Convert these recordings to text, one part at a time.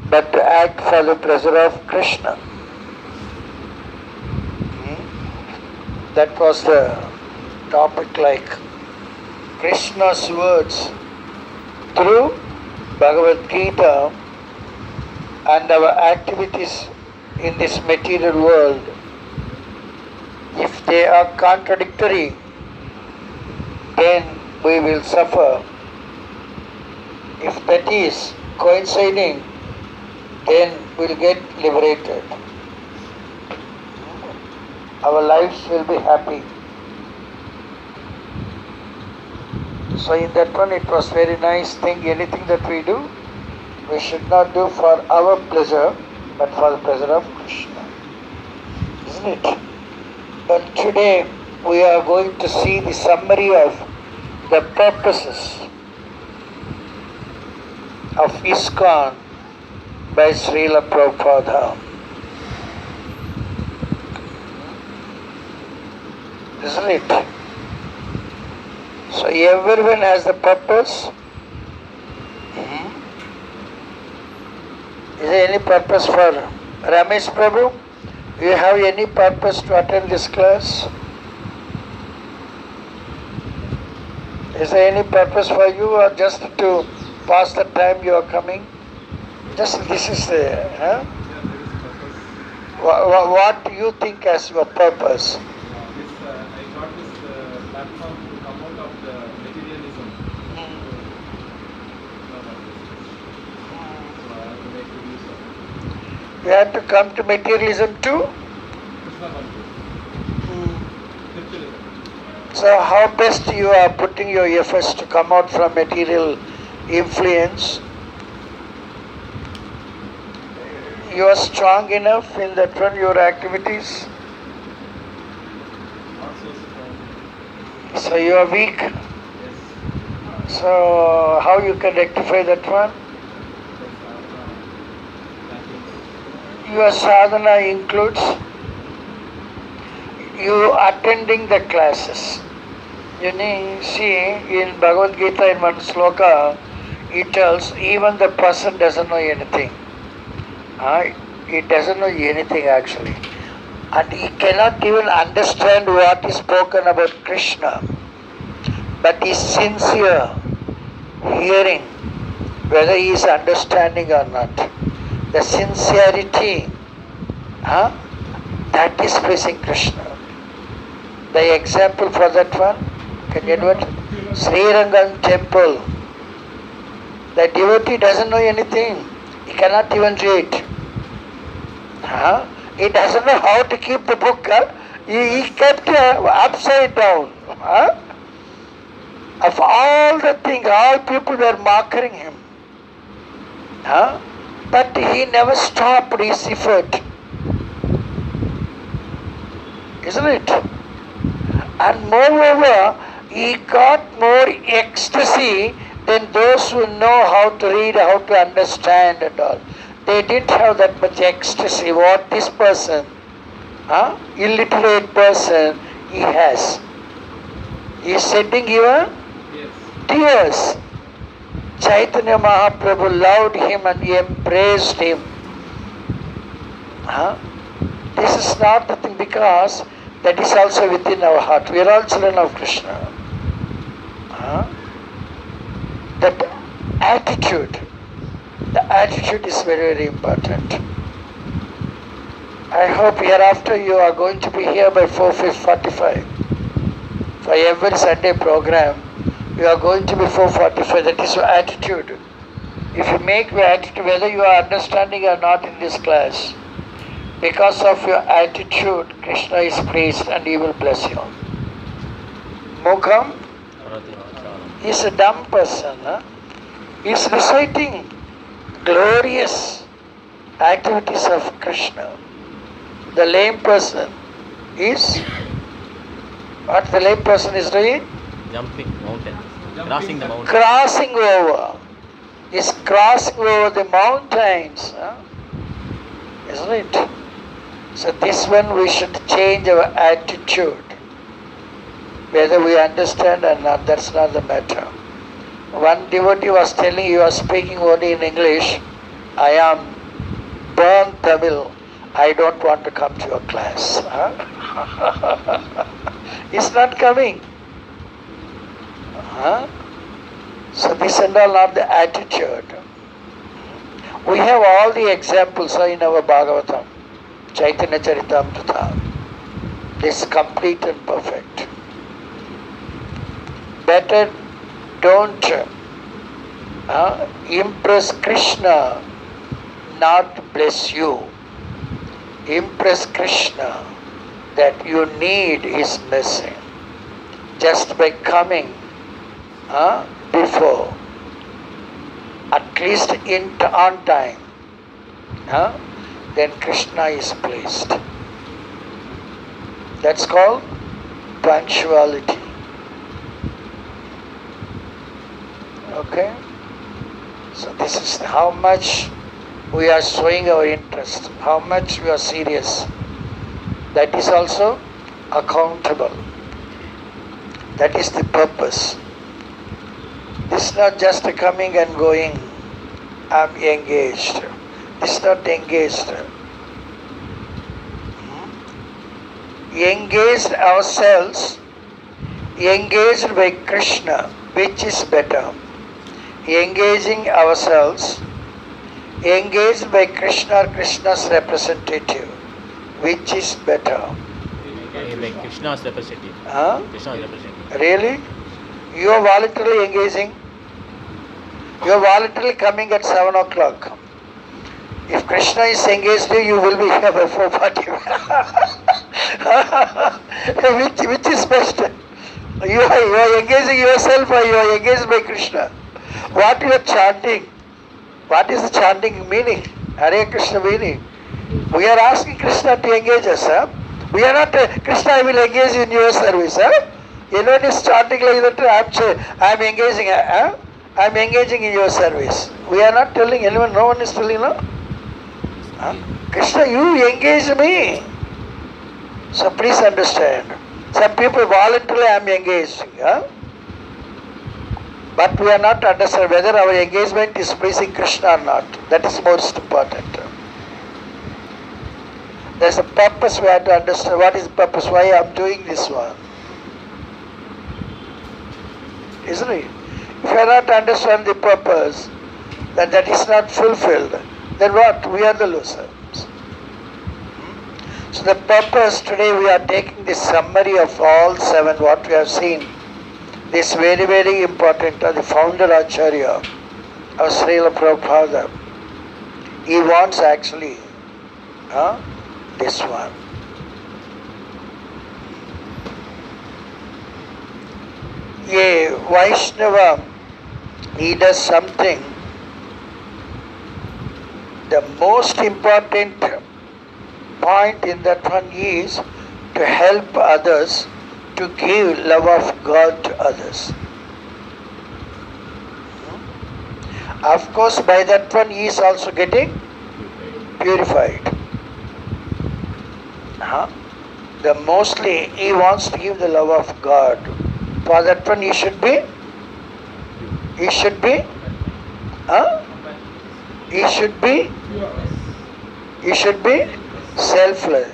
but to act for the pleasure of Krishna. That was the topic, like Krishna's words through Bhagavad Gita and our activities in this material world. If they are contradictory, then we will suffer. If that is coinciding, then we will get liberated. Our lives will be happy. So in that one, it was very nice thing. Anything that we do, we should not do for our pleasure, but for the pleasure of Krishna. Isn't it? But today we are going to see the summary of the purposes of ISKCON by Srila Prabhupada. Isn't it? So everyone has the purpose. Is there any purpose for Ramesh Prabhu? Do you have any purpose to attend this class? Is there any purpose for you, or just to pass the time you are coming? Just this is the... Huh? What do you think as your purpose? I got this platform to come out of the materialism. So I have to make use of it. You have to come to materialism too? So how best you are putting your efforts to come out from material influence? You are strong enough in that one, your activities? Not so strong. So you are weak. Yes. So how you can rectify that one? Your sadhana includes you attending the classes. You see, in Bhagavad Gita in one sloka, it tells even the person doesn't know anything. He doesn't know anything actually. And he cannot even understand what is spoken about Krishna. But he is sincere, hearing, whether he is understanding or not. The sincerity, that is praising Krishna. The example for that one, can you know it? Sri Rangam temple. The devotee doesn't know anything. He cannot even read. He doesn't know how to keep the book. He kept upside down. Of all the things, all people were mocking him. But he never stopped his effort. Isn't it? And moreover, he got more ecstasy than those who know how to read, how to understand and all. They didn't have that much ecstasy. What this person, illiterate person, he has. He is shedding even tears. Chaitanya Mahaprabhu loved him and he embraced him. This is not the thing, because that is also within our heart. We are all children of Krishna. That attitude, the attitude is very, very important. I hope hereafter you are going to be here by 4:45. For every Sunday program, you are going to be 4:45. That is your attitude. If you make your attitude, whether you are understanding or not in this class, because of your attitude, Krishna is pleased and he will bless you. Mukham is a dumb person. He is reciting glorious activities of Krishna. The lame person is, what the lame person is doing? Jumping mountain, crossing the mountain. Crossing over. Is crossing over the mountains. Isn't it? So this one we should change our attitude. Whether we understand or not, that's not the matter. One devotee was telling, you are speaking only in English. I am burn Tamil, I don't want to come to your class. Huh? He's not coming. Huh? So this and all not the attitude. We have all the examples in our Bhagavatam, Chaitanya Charitamrita. This complete and perfect. Better don't impress Krishna, not bless you. Impress Krishna that you need his blessing just by coming before, at least on time. Then Krishna is pleased. That's called punctuality. Okay? So this is how much we are showing our interest, how much we are serious. That is also accountable. That is the purpose. This is not just coming and going. I'm engaged. This is not engaged. Engaged ourselves, engaged by Krishna, which is better? Engaging ourselves, engaged by Krishna or Krishna's representative, which is better? Like Krishna's representative. Huh? Krishna's representative. Really? You are voluntarily engaging? You are voluntarily coming at 7 o'clock. If Krishna is engaged, you will be here by 4:40. which is best? You are engaging yourself or you are engaged by Krishna? What you are chanting? What is the chanting meaning? Hare Krishna meaning? We are asking Krishna to engage us. We are not, Krishna, I will engage in your service. Anyone is chanting like that, I'm engaging. I'm engaging in your service. We are not telling anyone, no one is telling, no? Krishna, you engage me. So please understand. Some people voluntarily I am engaging. But we are not understanding whether our engagement is pleasing Krishna or not. That is most important. There's a purpose we have to understand. What is the purpose? Why I am doing this one? Isn't it? If you are not understand the purpose, that is not fulfilled, then what? We are the losers. So the purpose, today we are taking the summary of all 7 what we have seen. This very, very important. The founder Acharya of Srila Prabhupada, he wants actually this one. A Vaishnava, he does something. The most important point in that one is to help others, to give love of God to others. Of course, by that one he is also getting purified. The mostly he wants to give the love of God. For that one he should be selfless.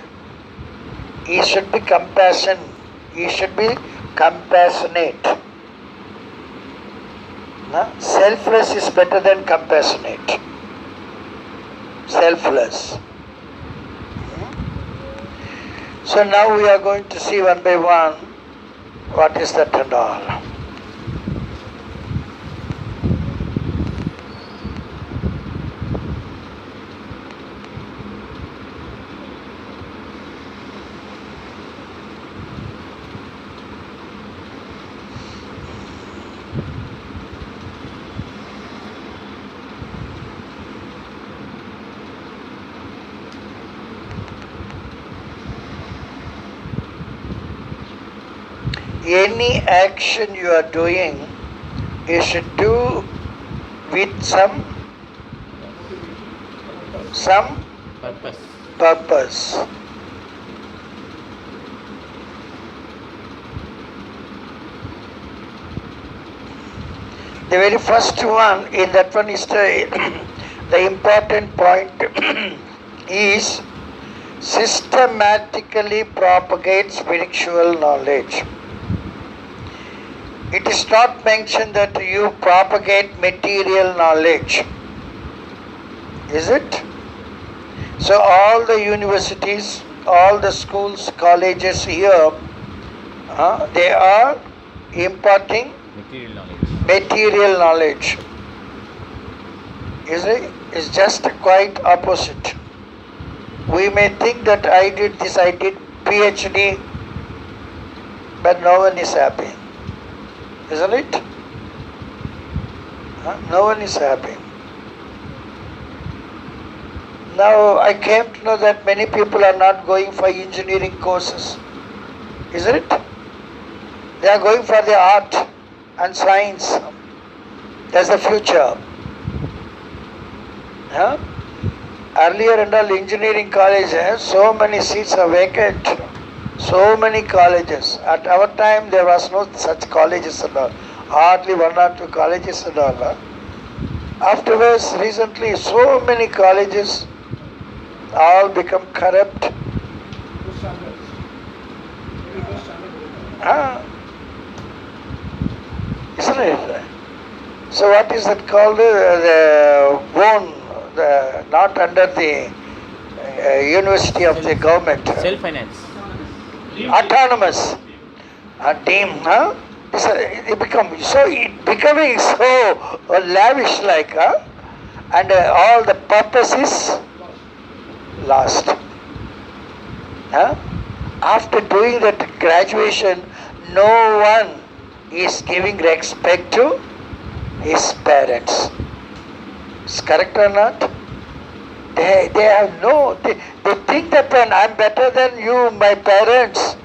He should be compassion. He should be compassionate. Selfless is better than compassionate. Selfless. So now we are going to see one by one what is that and all. Any action you are doing, you should do with some purpose. The very first one in that one is the important point is systematically propagate spiritual knowledge. It is not mentioned that you propagate material knowledge. Is it? So all the universities, all the schools, colleges here, they are imparting material knowledge. Is it? It's just quite opposite. We may think that I did this, I did PhD, but no one is happy. Isn't it? No one is happy. Now I came to know that many people are not going for engineering courses. Isn't it? They are going for the art and science. That's the future. Earlier and all engineering colleges, so many seats are vacant. So many colleges. At our time there was no such colleges and all. Hardly one or two colleges and all. Afterwards, recently, so many colleges all become corrupt. Isn't it? So what is that called? The bone, not under the university of the government. Self-finance. Autonomous. Team, it becoming so lavish like, and all the purpose is lost. After doing that graduation, no one is giving respect to his parents. Is correct or not? They have they think that when I'm better than you, my parents,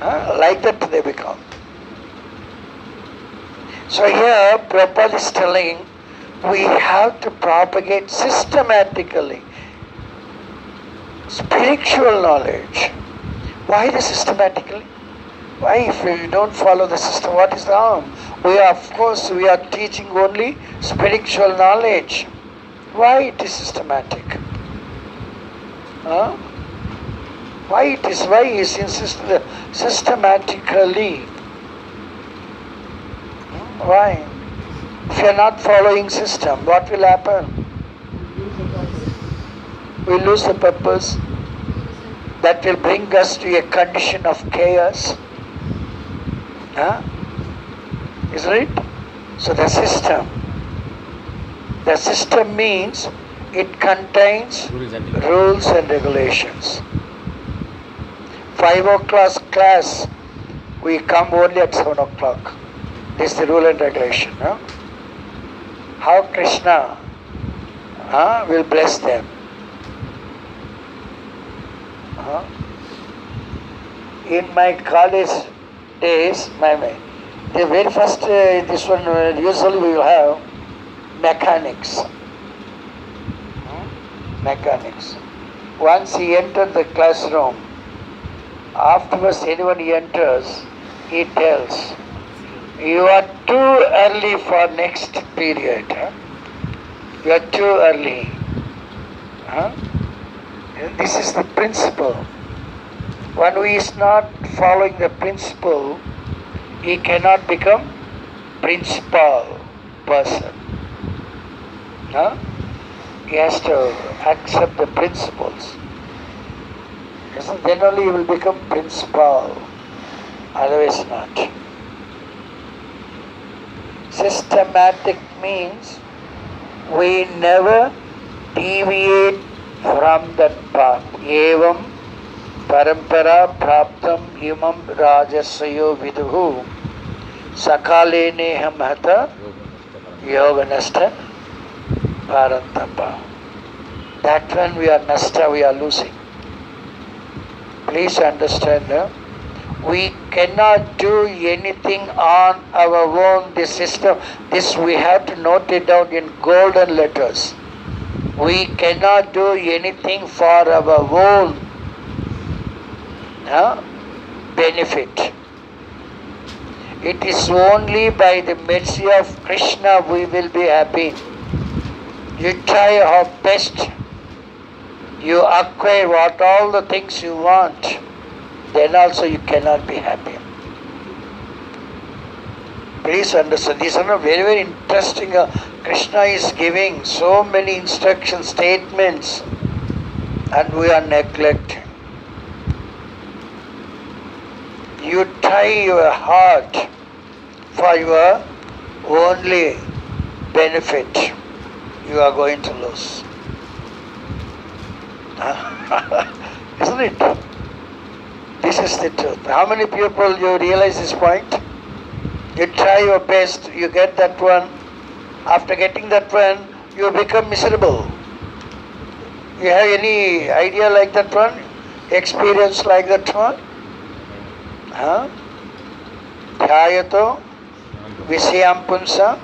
like that they become. So here Prabhupada is telling we have to propagate systematically spiritual knowledge. Why the systematically? Why if we don't follow the system, what is the harm? We are teaching only spiritual knowledge. Why it is systematic? Why is insisted systematically? Why? If you are not following system, what will happen? We lose the purpose. That will bring us to a condition of chaos. Isn't it? So the system means it contains rules and regulations. 5 o'clock class, we come only at 7 o'clock. This is the rule and regulation. How Krishna will bless them. In my college days, the very first, this one, usually we will have mechanics. Mechanics. Once he entered the classroom, afterwards anyone he enters, he tells, you are too early for next period. You are too early. This is the principle. One who is not following the principle, he cannot become principal person. He has to accept the principles. Then only he will become principal. Otherwise not. Systematic means we never deviate from that path. Evam parampara praptam imam rajasayo viduhu sakale neha mahata yoga nasta parantapa. That when we are nasta, we are losing. Please understand, we cannot do anything on our own. This system, this we have to note it down in golden letters. We cannot do anything for our own benefit. It is only by the mercy of Krishna we will be happy. You try our best you acquire what all the things you want, then also you cannot be happy. Please understand, these are very, very interesting. Krishna is giving so many instruction statements and we are neglecting. You tie your heart for your only benefit, you are going to lose. Isn't it? This is the truth. How many people you realize this point? You try your best, you get that one. After getting that one, you become miserable. You have any idea like that one? Experience like that one? Dhyayato Vishyam Punsa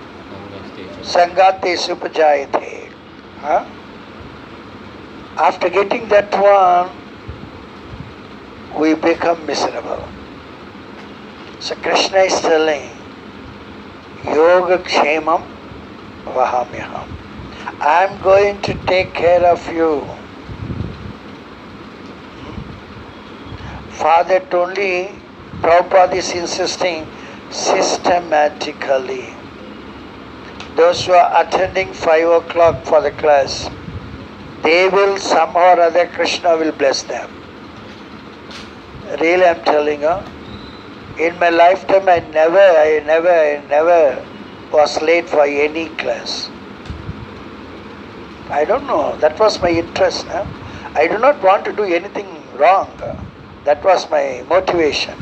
Sangate Supajayate. After getting that one, we become miserable. So Krishna is telling, Yoga Kshemam Vahamyaham. I am going to take care of you. For that only Prabhupada is insisting systematically. Those who are attending 5 o'clock for the class, they will somehow or other Krishna will bless them. Really I am telling you, in my lifetime I never was late for any class. I don't know, that was my interest. I do not want to do anything wrong. That was my motivation.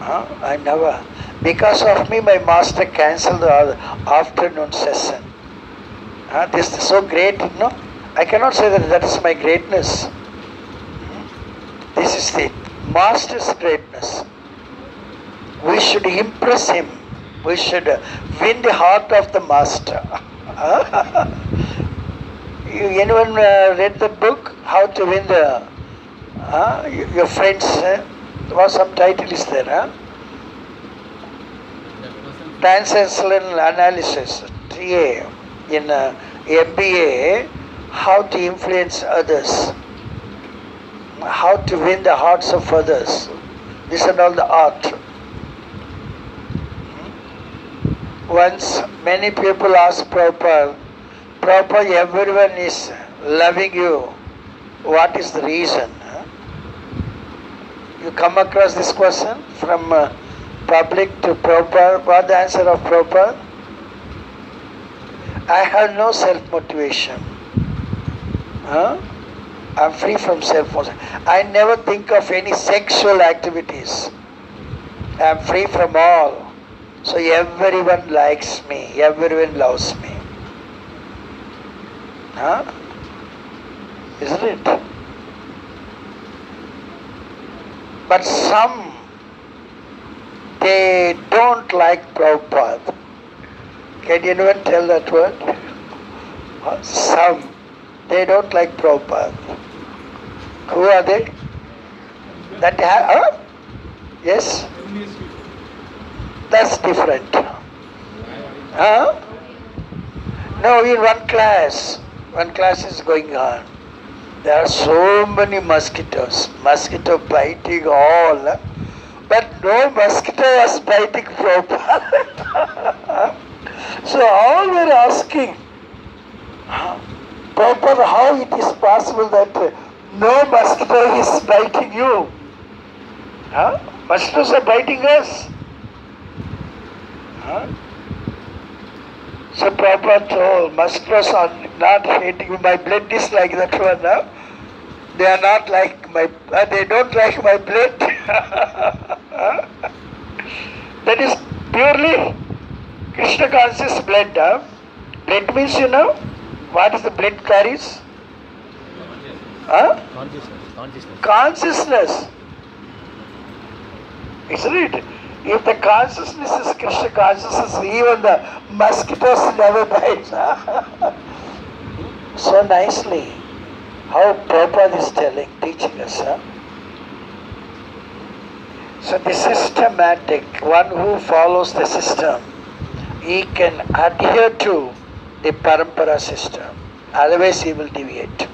I never. Because of me, my master cancelled the afternoon session. This is so great, no? I cannot say that is my greatness. This is the master's greatness. We should impress him. We should win the heart of the master. Anyone read the book, How to Win the your friends? What some title is there? Transcendental analysis, TA, in MBA, how to influence others, how to win the hearts of others. This and all the art. Once many people asked Prabhupada, everyone is loving you. What is the reason? You come across this question from public to Prabhupada. What the answer of Prabhupada? I have no self-motivation. I am free from self-motivation. I never think of any sexual activities. I am free from all. So everyone likes me, everyone loves me. Isn't it? But some, they don't like Prabhupada. Can anyone tell that word? Some, they don't like Prabhupada. Who are they? That have, yes? That's different. No, in one class is going on. There are so many mosquitoes, mosquito biting all, but no mosquito was biting Prabhupada. So all were asking, Prabhupada, how it is possible that no mosquito is biting you? Mosquitoes are biting us. So Prabhupada told, mosquitoes are not hating me. My blood is like that one. They are not like my, they don't like my blood. That is purely Krishna conscious blood. Blood means, you know, what is the blood carries? Consciousness. Isn't it? If the consciousness is Krishna consciousness, even the mosquitoes never bite. So nicely, how Prabhupada is telling, teaching us. So the systematic, one who follows the system, he can adhere to the parampara system. Otherwise he will deviate.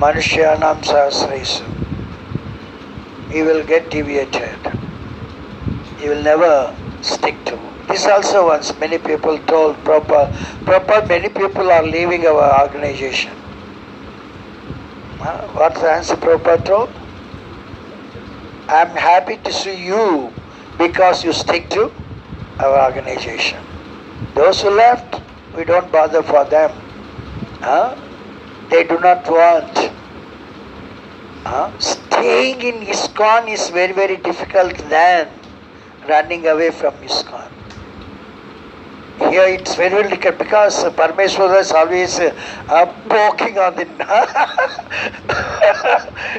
Manushyanam Sahasresu. He will get deviated. He will never stick to. This also once many people told Prabhupada, many people are leaving our organization. What's the answer Prabhupada told? I'm happy to see you because you stick to our organization. Those who left, we don't bother for them. They do not want. Staying in ISKCON is very, very difficult than running away from ISKCON. Here it's very, very difficult because Parmeshwara is always poking on the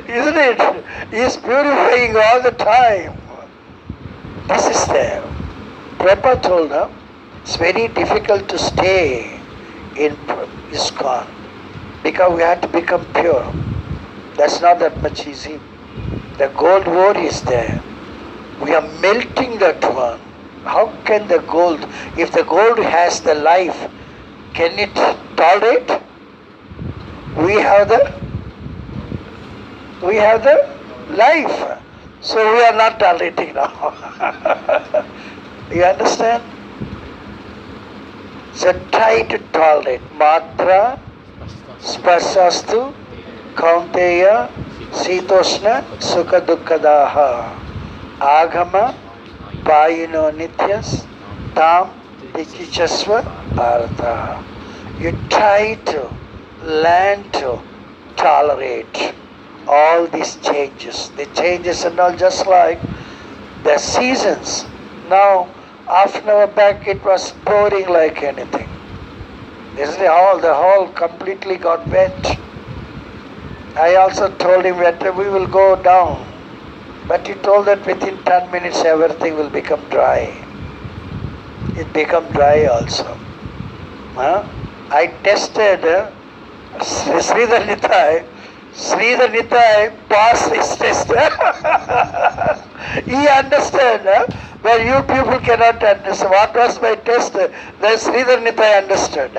isn't it? He is purifying all the time. This is there. Prabhupada told him, it's very difficult to stay in ISKCON because we have to become pure. That's not that much easy. The gold ore is there. We are melting that one. How can the gold, if the gold has the life, can it tolerate? We have the life. So we are not tolerating now. You understand? So try to tolerate. Matra, Sparsastu, Kaunteya, Sitoshna, Sukha Dukkadaha, Agama, Payino Nityas, Tam, Tikichasva, Bharata. You try to learn to tolerate all these changes. The changes are not just like the seasons. Now, half an hour back it was pouring like anything. The hall completely got wet. I also told him that we will go down. But he told that within 10 minutes everything will become dry. It became dry also. I tested Sridhar Nitai. Sridhar Nitai passed his test. He understood. But you people cannot understand. What was my test? The Sridhar Nitai understood.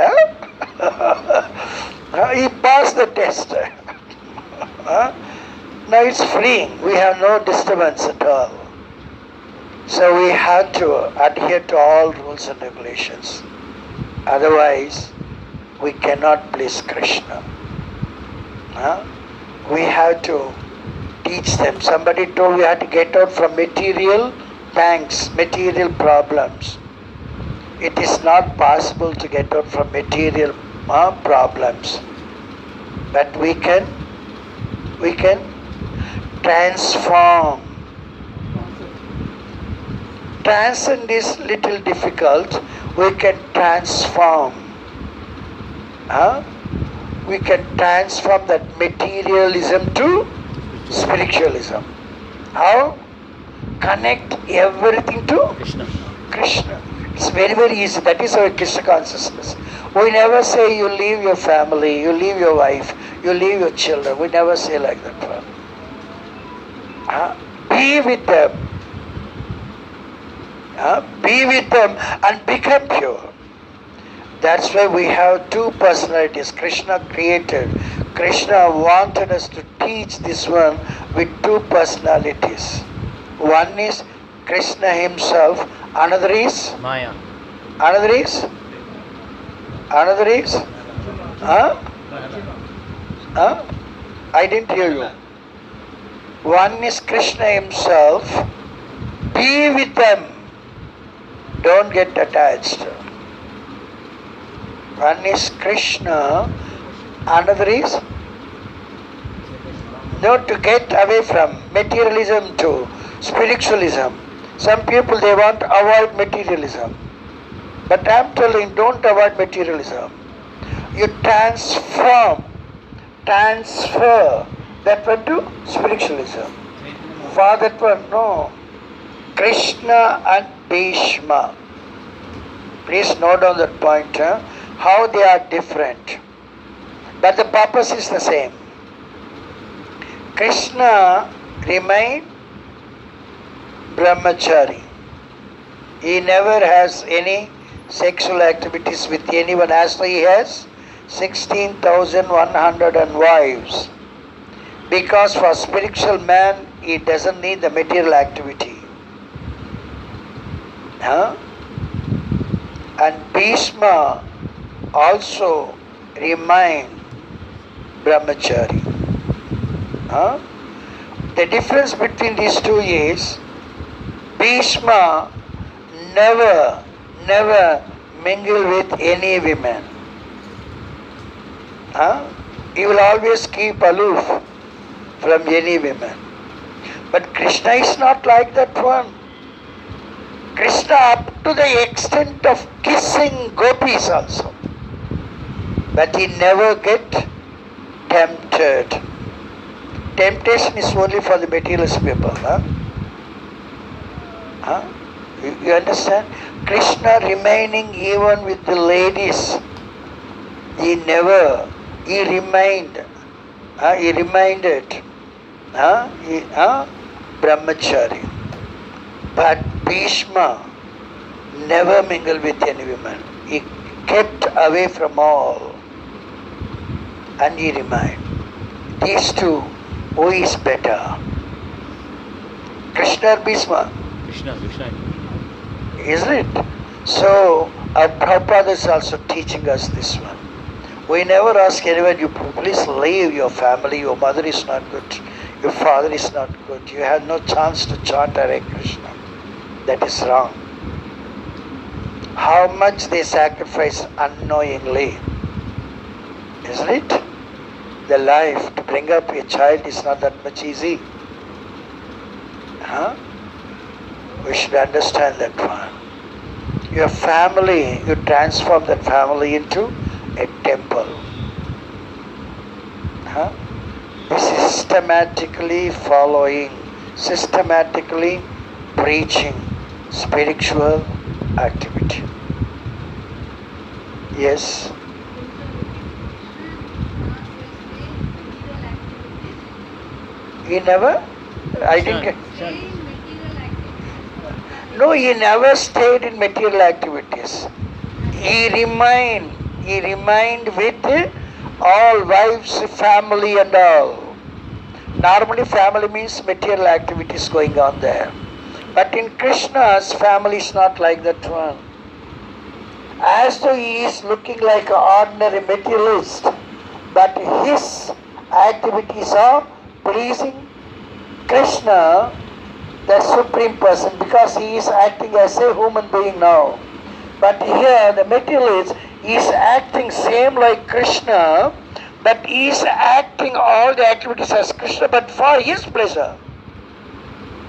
He passed the test. Now it's freeing. We have no disturbance at all. So we have to adhere to all rules and regulations. Otherwise, we cannot please Krishna. We have to teach them. Somebody told we have to get out from material thanks, material problems. It is not possible to get out from material problems. But we can transform. Transcend is little difficult. We can transform. We can transform that materialism to spiritualism. How? Connect everything to Krishna. It's very, very easy. That is our Krishna consciousness. We never say you leave your family, you leave your wife, you leave your children. We never say like that one. Be with them. Be with them and become pure. That's why we have two personalities. Krishna created. Krishna wanted us to teach this one with two personalities. One is Krishna himself. Another is Maya. Another is I didn't hear you. One is Krishna himself. Be with them. Don't get attached. One is Krishna. Another is not to get away from materialism to spiritualism. Some people, they want to avoid materialism. But I am telling, don't avoid materialism. You transfer that one to spiritualism. For that one, no. Krishna and Bhishma. Please note down that point, how they are different. But the purpose is the same. Krishna remained brahmachari. He never has any sexual activities with anyone, as he has 16,100 wives. Because for spiritual man, he doesn't need the material activity. Huh? And Bhishma also remained brahmachari. Huh? The difference between these two is Bhishma never mingle with any women. Huh? He will always keep aloof from any women. But Krishna is not like that one. Krishna up to the extent of kissing gopis also. But he never get tempted. Temptation is only for the materialist people. Huh? Huh? You understand? Krishna remaining even with the ladies. He reminded brahmachari. But Bhishma never mingled with any woman. He kept away from all. And he remained. These two, who is better? Krishna or Bhishma? Krishna. Isn't it? So, our Prabhupada is also teaching us this one. We never ask anyone, you please leave your family, your mother is not good, your father is not good, you have no chance to chant Hare Krishna. That is wrong. How much they sacrifice unknowingly. Isn't it? The life to bring up a child is not that much easy. Huh? We should understand that one. Your family, you transform that family into a temple. Huh? Systematically following, systematically preaching spiritual activity. Yes. He never? I didn't get. No, he never stayed in material activities. He remained with all wives, family and all. Normally family means material activities going on there. But in Krishna's family is not like that one. As though he is looking like an ordinary materialist, but his activities are pleasing Krishna, the Supreme Person, because he is acting as a human being now. But here the materialist is acting same like Krishna, but he is acting all the activities as Krishna, but for his pleasure.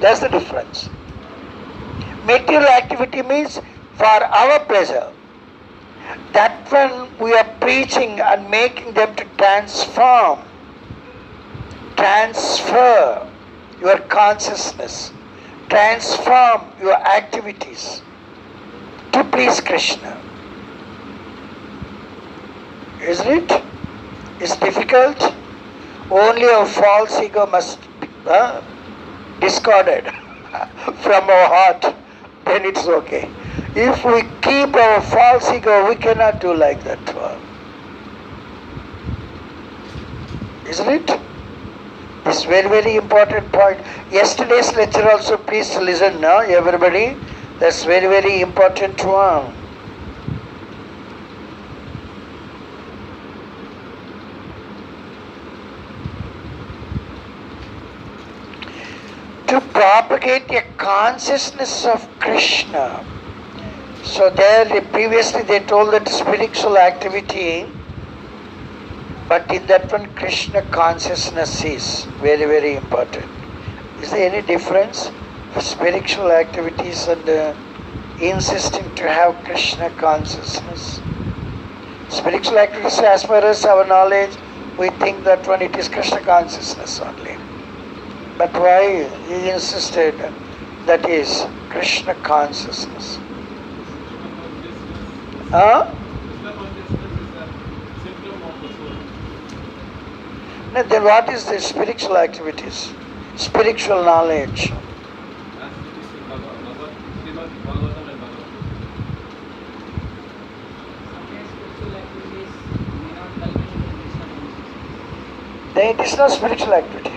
That's the difference. Material activity means for our pleasure. That when we are preaching and making them to transfer your consciousness, transform your activities to please Krishna. Isn't it? It's difficult. Only our false ego must be discarded from our heart. Then it's okay. If we keep our false ego, we cannot do like that one. Isn't it? This very, very important point. Yesterday's lecture also, please listen now, everybody. That's very, very important one. To propagate a consciousness of Krishna. So there, previously they told that spiritual activity, but in that one Krishna consciousness is very, very important. Is there any difference for spiritual activities and insisting to have Krishna consciousness? Spiritual activities, as far as our knowledge, we think that one it is Krishna consciousness only. But why he insisted that is Krishna consciousness? Huh? No, then what is the spiritual activities? Spiritual knowledge. then it is not spiritual activity.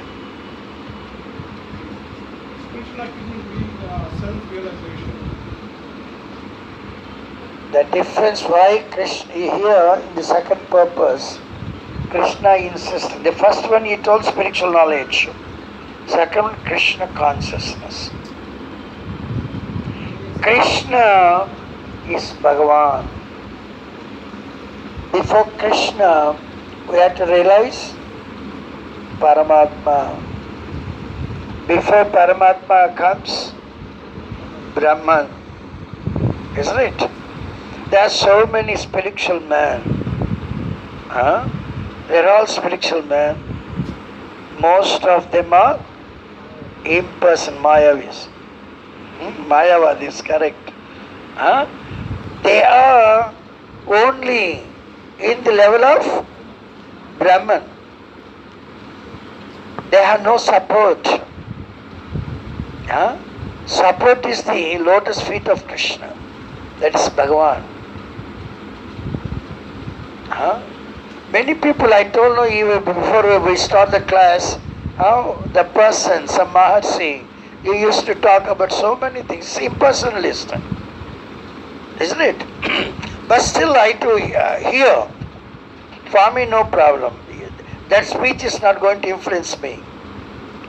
Spiritual activity being self-realization. The difference why Krishna here in the second purpose, Krishna insists. The first one he told spiritual knowledge. Second one, Krishna consciousness. Krishna is Bhagavan. Before Krishna, we have to realize Paramatma. Before Paramatma comes Brahman. Isn't it? There are so many spiritual men. They're all spiritual men. Most of them are impersonal Mayavis. Mayavadis, correct. They are only in the level of Brahman. They have no support. Support is the lotus feet of Krishna. That is Bhagavan. Many people, I told you even before we start the class, how the person, some Maharshi, he used to talk about so many things, impersonalist, isn't it? But still I do hear. For me, no problem. That speech is not going to influence me,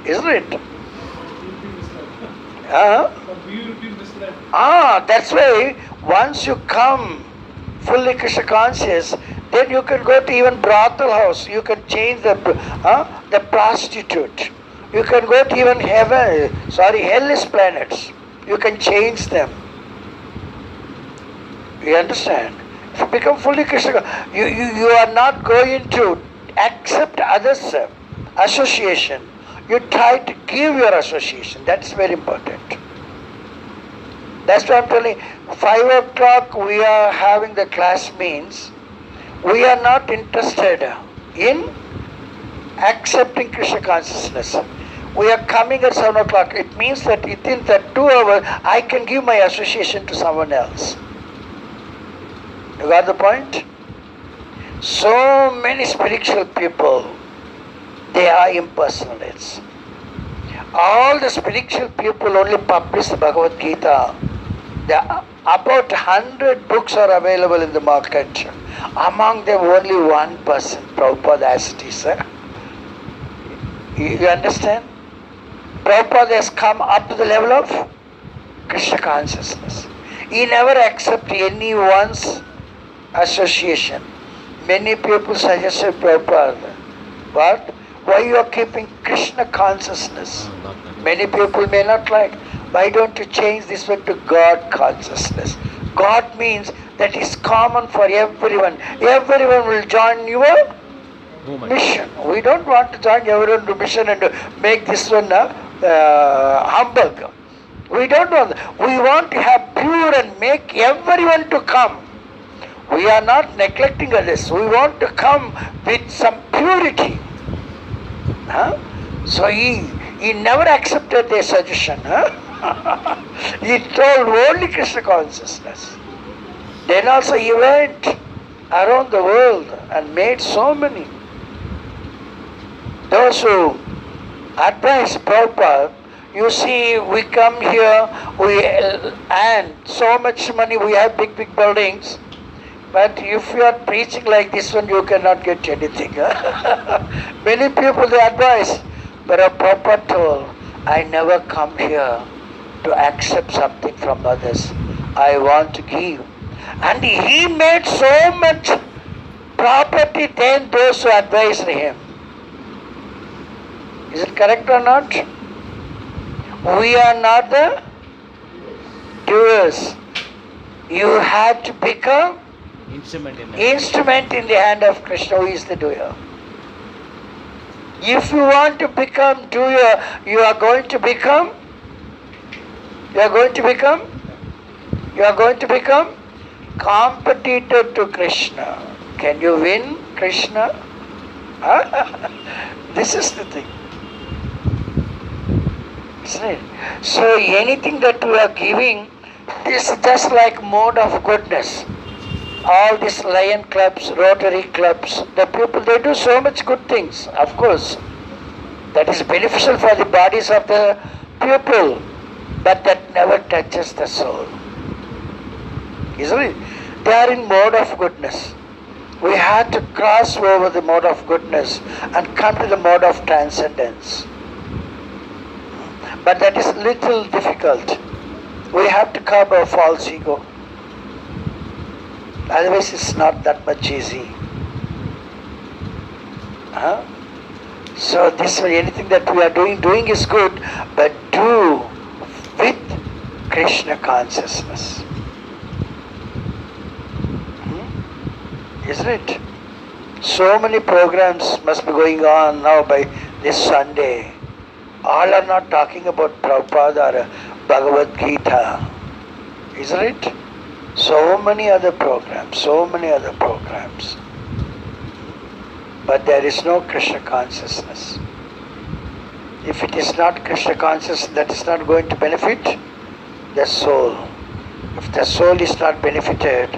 isn't it? You'll be misled. Huh? You will be misled. That's why once you come fully Krishna conscious, then you can go to even brothel house. You can change the prostitute. You can go to even hellish planets. You can change them. You understand? If you become fully Krishna, you are not going to accept others' association. You try to give your association. That's very important. That's why I'm telling you, 5 o'clock we are having the class means we are not interested in accepting Krishna consciousness. We are coming at 7 o'clock. It means that within that 2 hours I can give my association to someone else. You got the point? So many spiritual people, they are impersonalists. All the spiritual people only publish the Bhagavad Gita. About 100 books are available in the market. Among them only one person, Prabhupada as it is. You understand? Prabhupada has come up to the level of Krishna consciousness. He never accepted anyone's association. Many people suggested Prabhupada, what? Why you are keeping Krishna consciousness? Many people may not like. Why don't you change this one to God consciousness? God means that is common for everyone. Everyone will join your mission. We don't want to join everyone to mission and to make this one humble. We don't want that. We want to have pure and make everyone to come. We are not neglecting others. We want to come with some purity. So he never accepted their suggestion. He told only Krishna consciousness. Then also he went around the world and made so many. Those who advise Prabhupada, you see, we come here, we earn so much money, we have big buildings. But if you are preaching like this one, you cannot get anything. Many people they advise, but Prabhupada told, I never come here to accept something from others. I want to give. And he made so much property than those who advised him. Is it correct or not? We are not the doers. You have to become instrument in the hand of Krishna, who is the doer. If you want to become doer, you are going to become competitor to Krishna. Can you win Krishna? This is the thing. Isn't it? So anything that we are giving is just like mode of goodness. All these lion clubs, rotary clubs, the people, they do so much good things, of course. That is beneficial for the bodies of the people, but that never touches the soul. Isn't it? They are in mode of goodness. We have to cross over the mode of goodness and come to the mode of transcendence. But that is little difficult. We have to curb our false ego. Otherwise it's not that much easy. So this way, anything that we are doing is good, but do with Krishna consciousness. Isn't it? So many programs must be going on now by this Sunday. All are not talking about Prabhupada or Bhagavad Gita. Isn't it? So many other programs. But there is no Krishna consciousness. If it is not Krishna consciousness, that is not going to benefit the soul. If the soul is not benefited,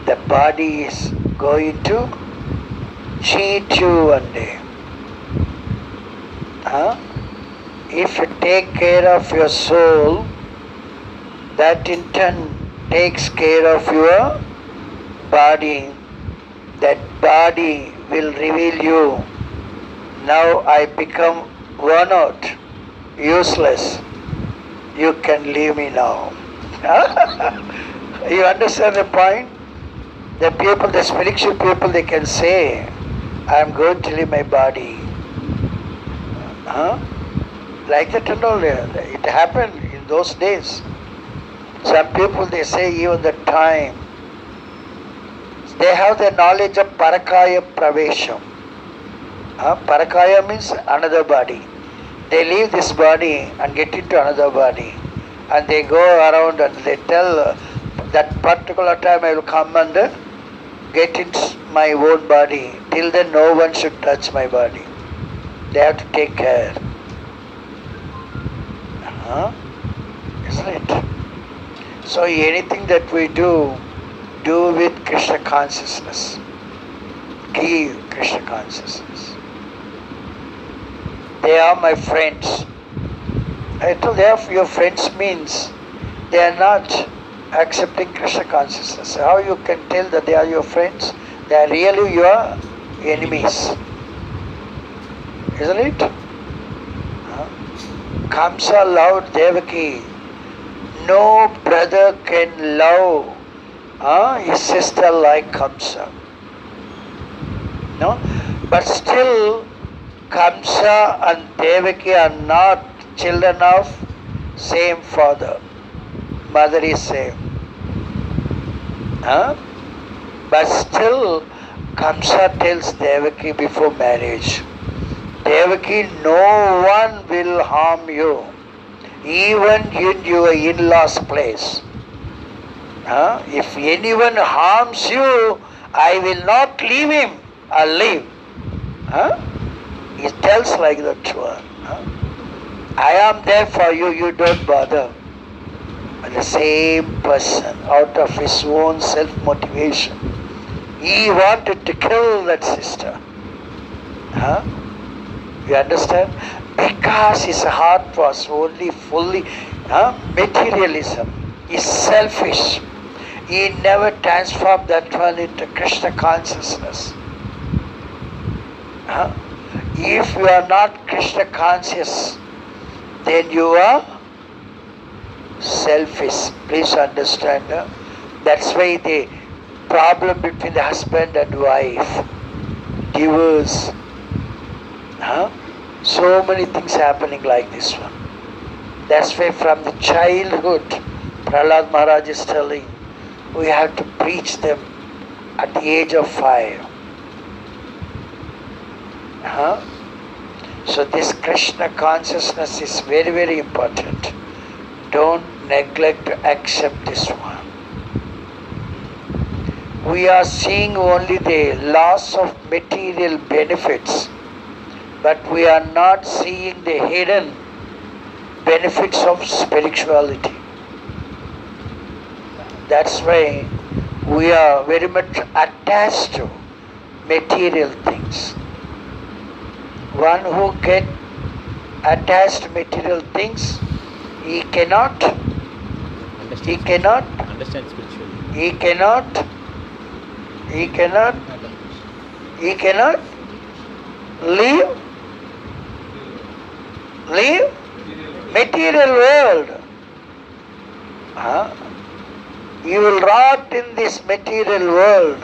the body is going to cheat you one day. If you take care of your soul, that in turn takes care of your body. That body will reveal you. Now I become worn out, useless. You can leave me now. You understand the point? The people, the spiritual people, they can say, I am going to leave my body. Like that and all. It happened in those days. Some people, they say even the time. They have the knowledge of Parakaya Pravesham. Parakaya means another body. They leave this body and get into another body. And they go around and they tell that particular time I will come and get into my own body. Till then no one should touch my body. They have to take care. Isn't it? So anything that we do with Krishna consciousness. Give Krishna consciousness. They are my friends. I told they are your friends means they are not accepting Krishna consciousness. How you can tell that they are your friends? They are really your enemies. Isn't it? Kamsa loved Devaki. No brother can love his sister like Kamsa. No? But still, Kamsa and Devaki are not children of same father. Mother is same. But still, Kamsa tells Devaki before marriage, Devaki, no one will harm you, even in your in-laws' place. If anyone harms you, I will not leave him or leave. He tells like that one. I am there for you, you don't bother. But the same person, out of his own self-motivation, he wanted to kill that sister. You understand? Because his heart was only fully materialism. He's selfish. He never transformed that one into Krishna consciousness. If you are not Krishna conscious, then you are selfish. Please understand. That's why the problem between the husband and wife, divorce, so many things happening like this one. That's why from the childhood, Prahlad Maharaj is telling, we have to preach them at the age of 5. So this Krishna consciousness is very, very important. Don't neglect to accept this one. We are seeing only the loss of material benefits, but we are not seeing the hidden benefits of spirituality. That's why we are very much attached to material things. One who get attached to material things, he cannot Understand spiritually. he cannot leave material world. You will rot in this material world.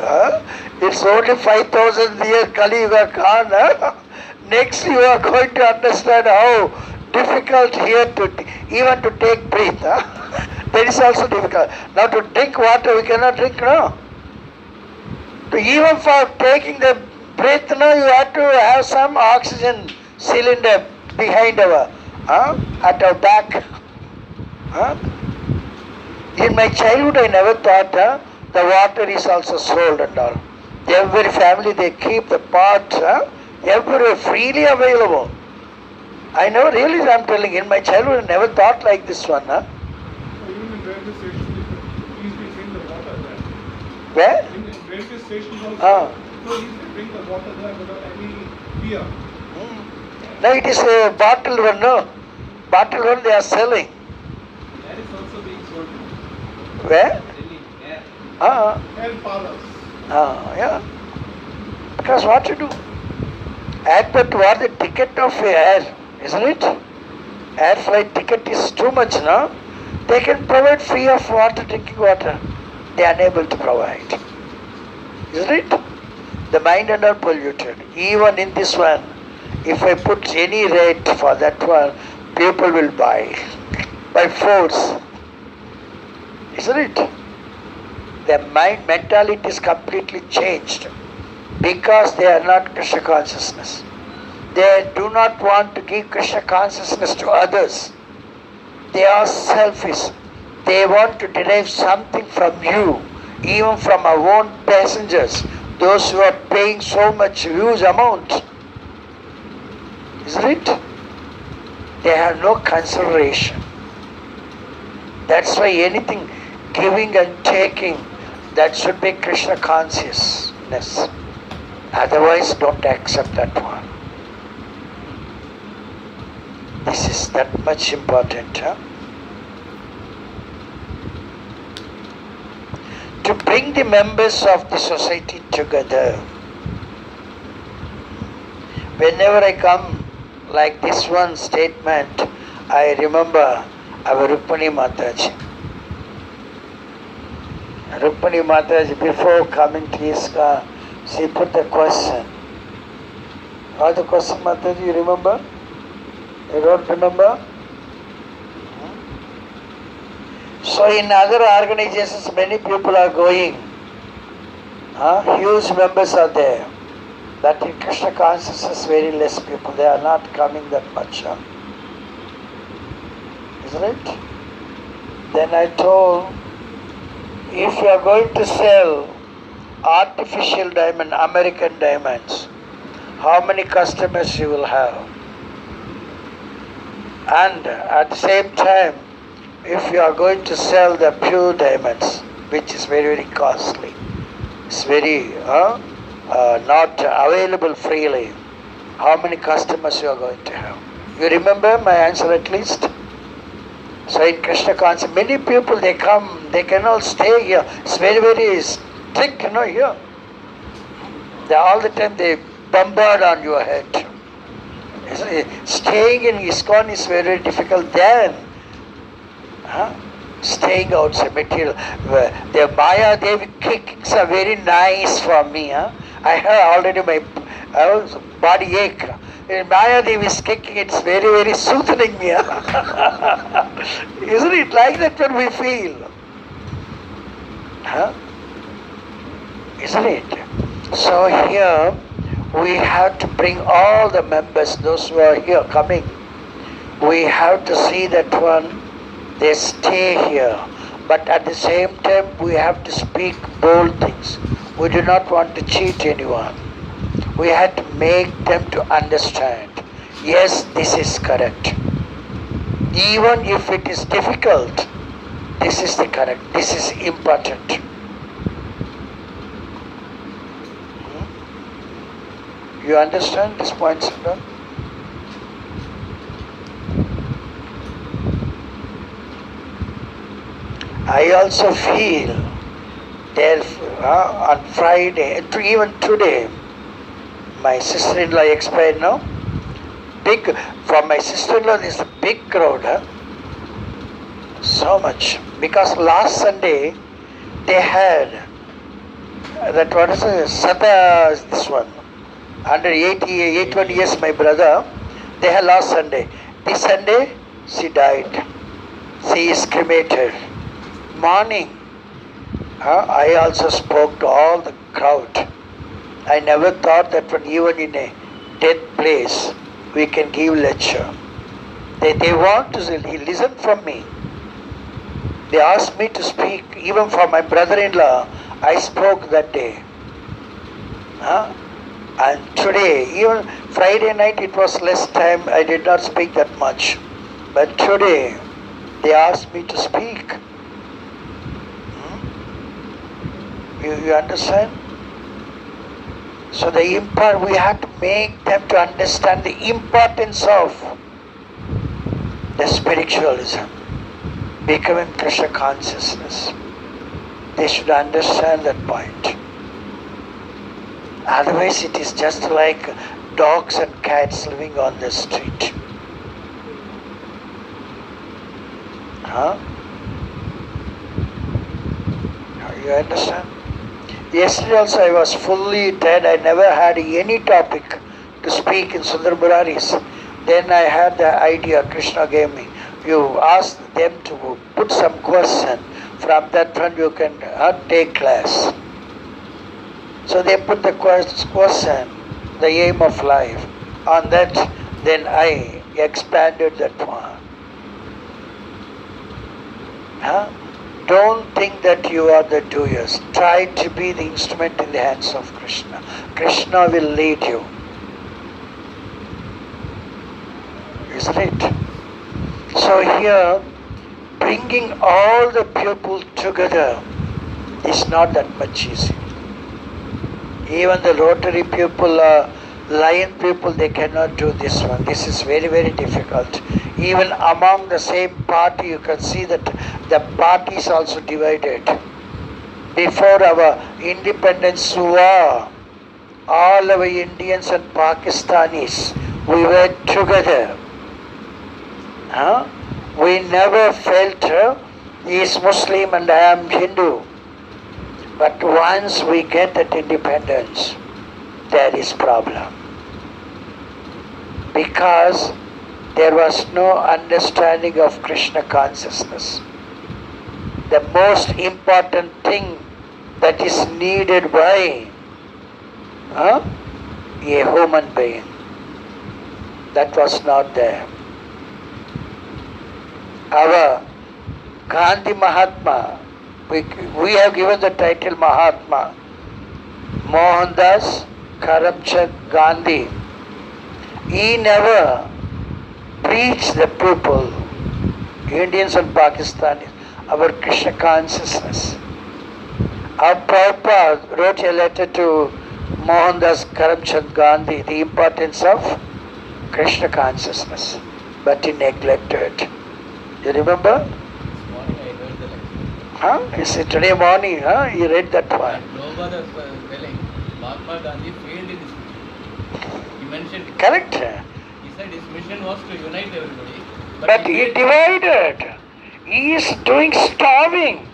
It's only 5,000 years Kali Yuga Khan. Next you are going to understand how difficult here to even to take breath. That is also difficult. Now to drink water we cannot drink now. To even for taking the breath now you have to have some oxygen cylinder behind our at our back. In my childhood I never thought the water is also sold and all. Every family they keep the pot everywhere freely available. I never realized, I'm telling, in my childhood I never thought like this one. Even in railway stations, please be drink the water there. Where? In railway stations also, so easily drink the water there without any fear. No, it is a bottled one, no. Bottled one they are selling. That is also being sold. Where? Delhi, air. Air parlors. Yeah. Because what to do? Airport was the ticket of air, isn't it? Air flight ticket is too much, no? They can provide free of water, drinking water. They are unable to provide. Isn't it? The mind and all polluted. Even in this one, if I put any rate for that one, people will buy by force. Isn't it? Their mind mentality is completely changed because they are not Krishna consciousness. They do not want to give Krishna consciousness to others. They are selfish. They want to derive something from you, even from our own passengers, those who are paying so much huge amount. Isn't it? They have no consideration. That's why anything giving and taking, that should be Krishna consciousness. Otherwise, don't accept that one. This is that much important. To bring the members of the society together. Whenever I come like this one statement, I remember our Rukmani Mataji. Rukmani Mataji, before coming to ISKCON, she put the question. What the question, Mataji, you remember? You don't remember? So in other organizations, many people are going. Huge members are there. But in Krishna consciousness, very less people. They are not coming that much. Isn't it? Then I told, if you are going to sell artificial diamond, American diamonds, how many customers you will have? And at the same time, if you are going to sell the pure diamonds, which is very, very costly, it's very not available freely, how many customers you are going to have? You remember my answer at least? So in Krishna consciousness, many people they come, they cannot stay here. It's very, very strict, here. They all the time they bombard on your head. Staying in ISKCON is very, very difficult then. Staying outside material. The Maya Devi kickings are very nice for me. I have already my body ache. In Maya Devi's kicking, it's very, very soothing me. Isn't it like that when we feel? Isn't it? So here we have to bring all the members, those who are here coming. We have to see that one, they stay here. But at the same time, we have to speak bold things. We do not want to cheat anyone. We have to make them to understand, yes, this is correct. Even if it is difficult, this is the correct, this is important. You understand this point, Sundar? I also feel there on Friday, even today, my sister-in-law expired now. Big, for my sister-in-law, this is a big crowd. So much. Because last Sunday, they had that, what is it, Sada, this one, under 81 years, my brother, they had last Sunday. This Sunday, she died. She is cremated. Morning, I also spoke to all the crowd. I never thought that when even in a dead place, we can give lecture. They want to listen from me. They asked me to speak. Even for my brother-in-law, I spoke that day. And today, even Friday night, it was less time. I did not speak that much. But today, they asked me to speak. You understand? So we have to make them to understand the importance of the spiritualism, becoming Krishna consciousness. They should understand that point. Otherwise it is just like dogs and cats living on the street. You understand? Yesterday also I was fully dead. I never had any topic to speak in Sundar Murari's. Then I had the idea Krishna gave me. You ask them to put some question. From that one you can take class. So they put the question, the aim of life. On that, then I expanded that one. Don't think that you are the doers. Try to be the instrument in the hands of Krishna. Krishna will lead you. Isn't it? So here, bringing all the people together is not that much easy. Even the Rotary people, Lion people, they cannot do this one. This is very, very difficult. Even among the same party, you can see that the party is also divided. Before our independence war, all our Indians and Pakistanis, we were together. We never felt he is Muslim and I am Hindu. But once we get that independence, there is problem. Because there was no understanding of Krishna consciousness. The most important thing that is needed by a human being, that was not there. Our Gandhi Mahatma, we have given the title Mahatma, Mohandas Karamchand Gandhi. He never preached the people, Indians and Pakistanis, our Krishna consciousness. Our Prabhupada wrote a letter to Mohandas Karamchand Gandhi, the importance of Krishna consciousness, but he neglected. You remember? This morning I heard the lecture. You see, today morning, he read that one. Prabhupada was telling Mahatma Gandhi failed in his mission. He mentioned it. Correct. He said his mission was to unite everybody. But he divided. He is doing starving,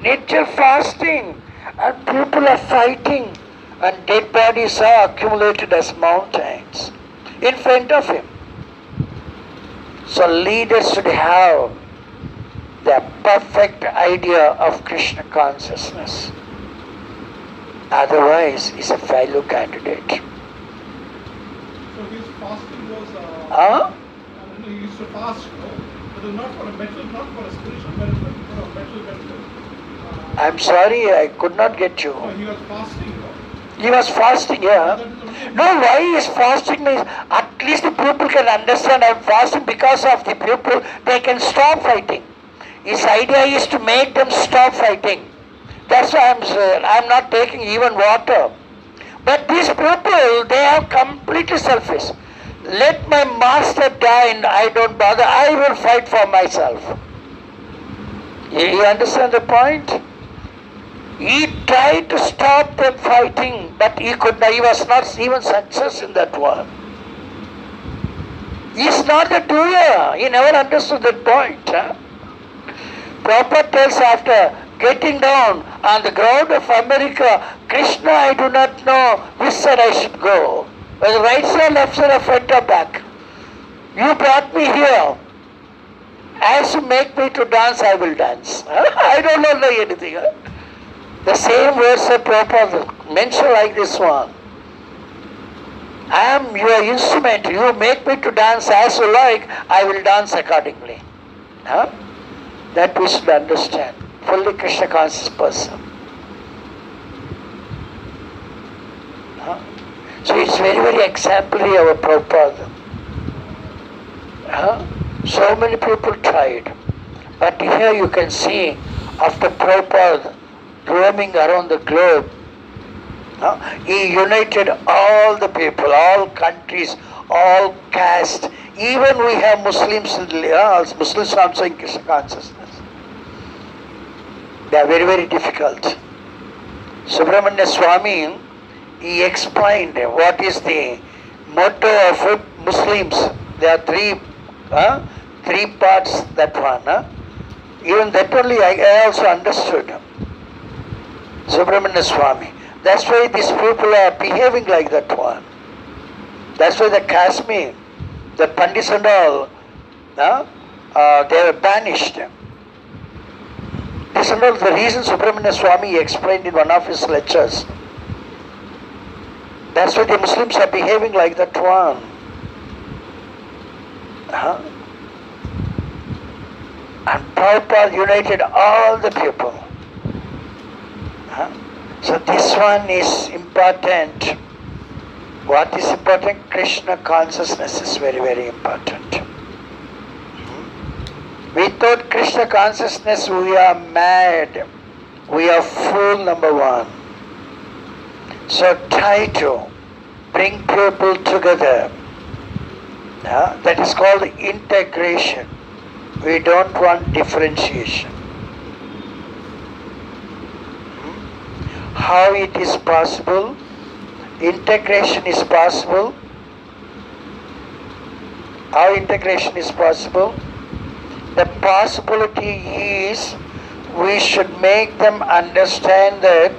nature fasting, and people are fighting, and dead bodies are accumulated as mountains in front of him. So leaders should have the perfect idea of Krishna consciousness. Otherwise, he's a failure candidate. So his fasting was, he used to fast, but not for a mental, not for a spiritual benefit, for a mental benefit. I'm sorry, I could not get you. No, he was fasting. He was fasting, yeah. No, why he is fasting means at least the people can understand I am fasting because of the people, they can stop fighting. His idea is to make them stop fighting. That's why I'm not taking even water. But these people, people, they are completely selfish. Let my master die and I don't bother. I will fight for myself. You understand the point? He tried to stop them fighting, but he could not. He was not even success in that one. He is not a doer. He never understood that point. Prabhupada tells after getting down on the ground of America, Krishna, I do not know which side I should go. Whether right side, left side, or front or back. You brought me here. As you make me to dance, I will dance. I don't know anything. The same verse of Prabhupada mentioned like this one. I am your instrument. You make me to dance as you like, I will dance accordingly. That we should understand. Fully Krishna conscious person. So it's very, very exemplary our Prabhupada. So many people tried. But here you can see, after Prabhupada roaming around the globe, he united all the people, all countries, all castes. Even we have Muslims, Muslims also in Krishna consciousness. They are very, very difficult. Subramanya Swami, he explained what is the motto of Muslims. There are three parts, that one. Even that only I also understood. Subramanya Swami. That's why these people are behaving like that one. That's why the Kashmir, the Pandits and all, they were banished. This and all the reason Subramanya Swami explained in one of his lectures. That's why the Muslims are behaving like that one. And Prabhupada united all the people. So this one is important. What is important? Krishna consciousness is very, very important. Without Krishna consciousness, we are mad. We are fool, number one. So try to bring people together. That is called integration. We don't want differentiation. How it is possible? Integration is possible. How integration is possible? The possibility is we should make them understand that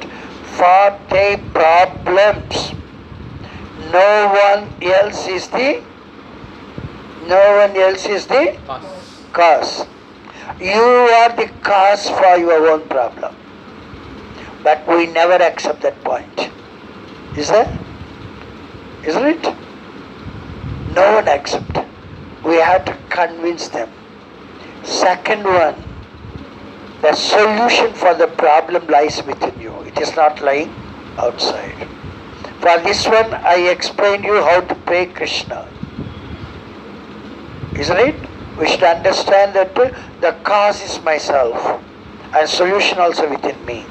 for their problems, no one else is the cause. You are the cause for your own problem. But we never accept that point. Isn't it? No one accepts. We have to convince them. Second one, the solution for the problem lies within you. It is not lying outside. For this one, I explained you how to pray Krishna. Isn't it? We should understand that the cause is myself and solution also within me.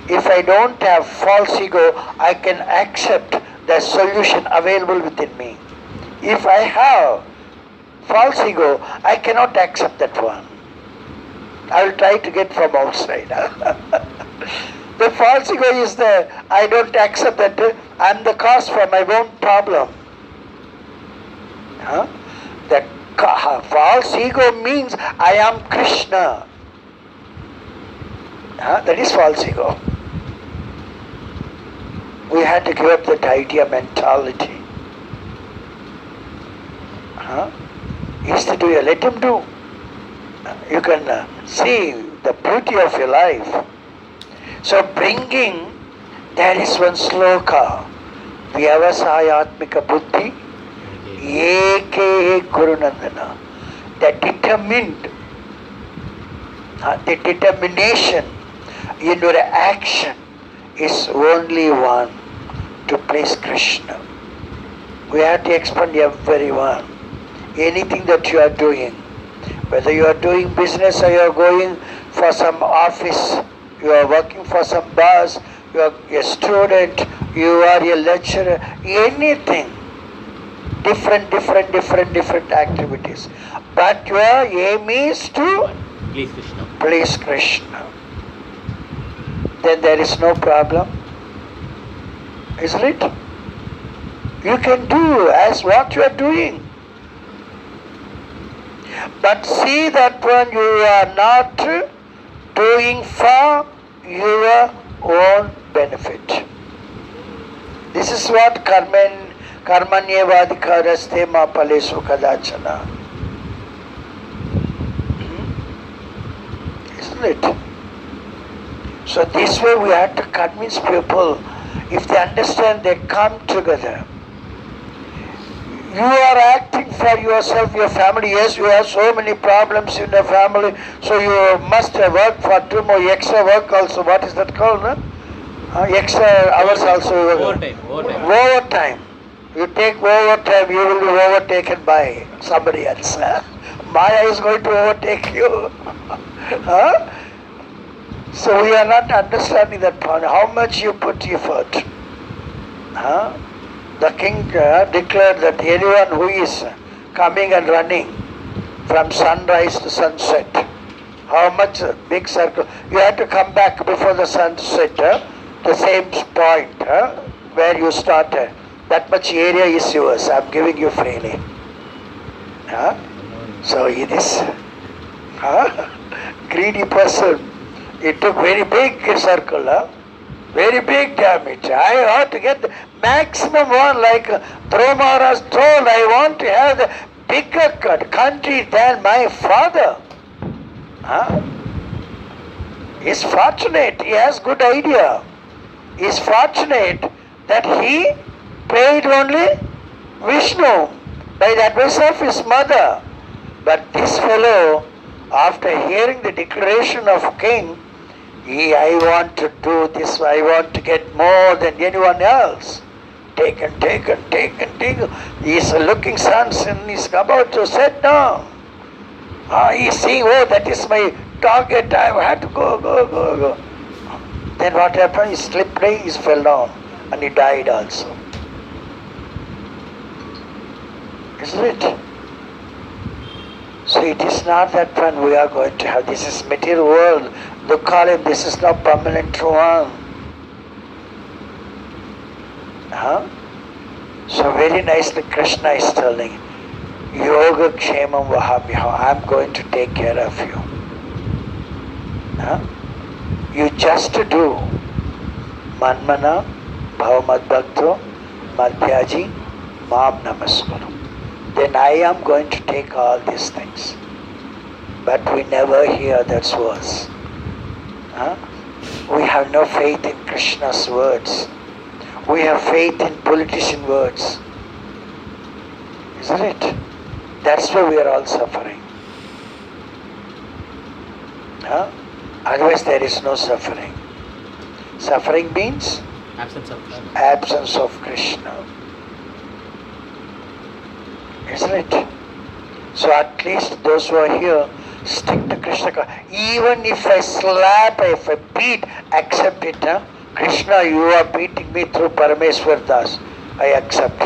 If I don't have false ego, I can accept the solution available within me. If I have false ego, I cannot accept that one. I will try to get from outside. The false ego is there. I don't accept that I am the cause for my own problem. The false ego means I am Krishna. That is false ego. We had to give up that idea mentality. He's the doer, let him do. You can see the beauty of your life. So bringing, there is one sloka, Vyavasayatmika Buddhi, Eke Gurunandana. The determination in your action is only one, to please Krishna. We have to explain everyone. Anything that you are doing, whether you are doing business or you are going for some office, you are working for some boss, you are a student, you are a lecturer, anything. Different activities. But your aim is to Please Krishna. please Krishna. Then there is no problem. Isn't it? You can do as what you are doing. But see that one you are not doing for your own benefit. This is what karmanyevadikaraste ma palesu kadachana. Isn't it? So this way we have to convince people. If they understand, they come together. You are acting for yourself, your family. Yes, you have so many problems in your family, so you must work for 2 more extra work also. What is that called? Extra hours also. Overtime. You take overtime, you will be overtaken by somebody else. Maya is going to overtake you. So we are not understanding that point. How much you put effort. The king declared that anyone who is coming and running from sunrise to sunset, how much big circle, you have to come back before the sunset, the same point where you started. That much area is yours. I am giving you freely. So it is greedy person. It took very big circle, very big damage. I have to get the maximum one, like Dhruva Maharaj told, I want to have the bigger country than my father. He's fortunate, he has good idea. He's fortunate that he prayed only Vishnu by the advice of his mother. But this fellow, after hearing the declaration of king, I want to do this, I want to get more than anyone else. Taken. He's looking suns and he's about to sit down. He's seeing, that is my target, I have to go. Then what happened? He slipped, he fell down and he died also. Isn't it? So it is not that one we are going to have. This is material world. Dukkalim, this is not permanent one. So very nicely Krishna is telling, Yoga Kshemam Vahamyaha, I am going to take care of you. You just do Manmana, Bhavamad Bhakto, Madhyaji, Mam Namaskaram. Then I am going to take all these things. But we never hear that words. We have no faith in Krishna's words. We have faith in politician words. Isn't it? That's why we are all suffering. Otherwise there is no suffering. Suffering means absence of Krishna. Isn't it? So at least those who are here, stick to Krishna. Even if I slap, if I beat, accept it. Krishna, you are beating me through Parameswar Das. I accept.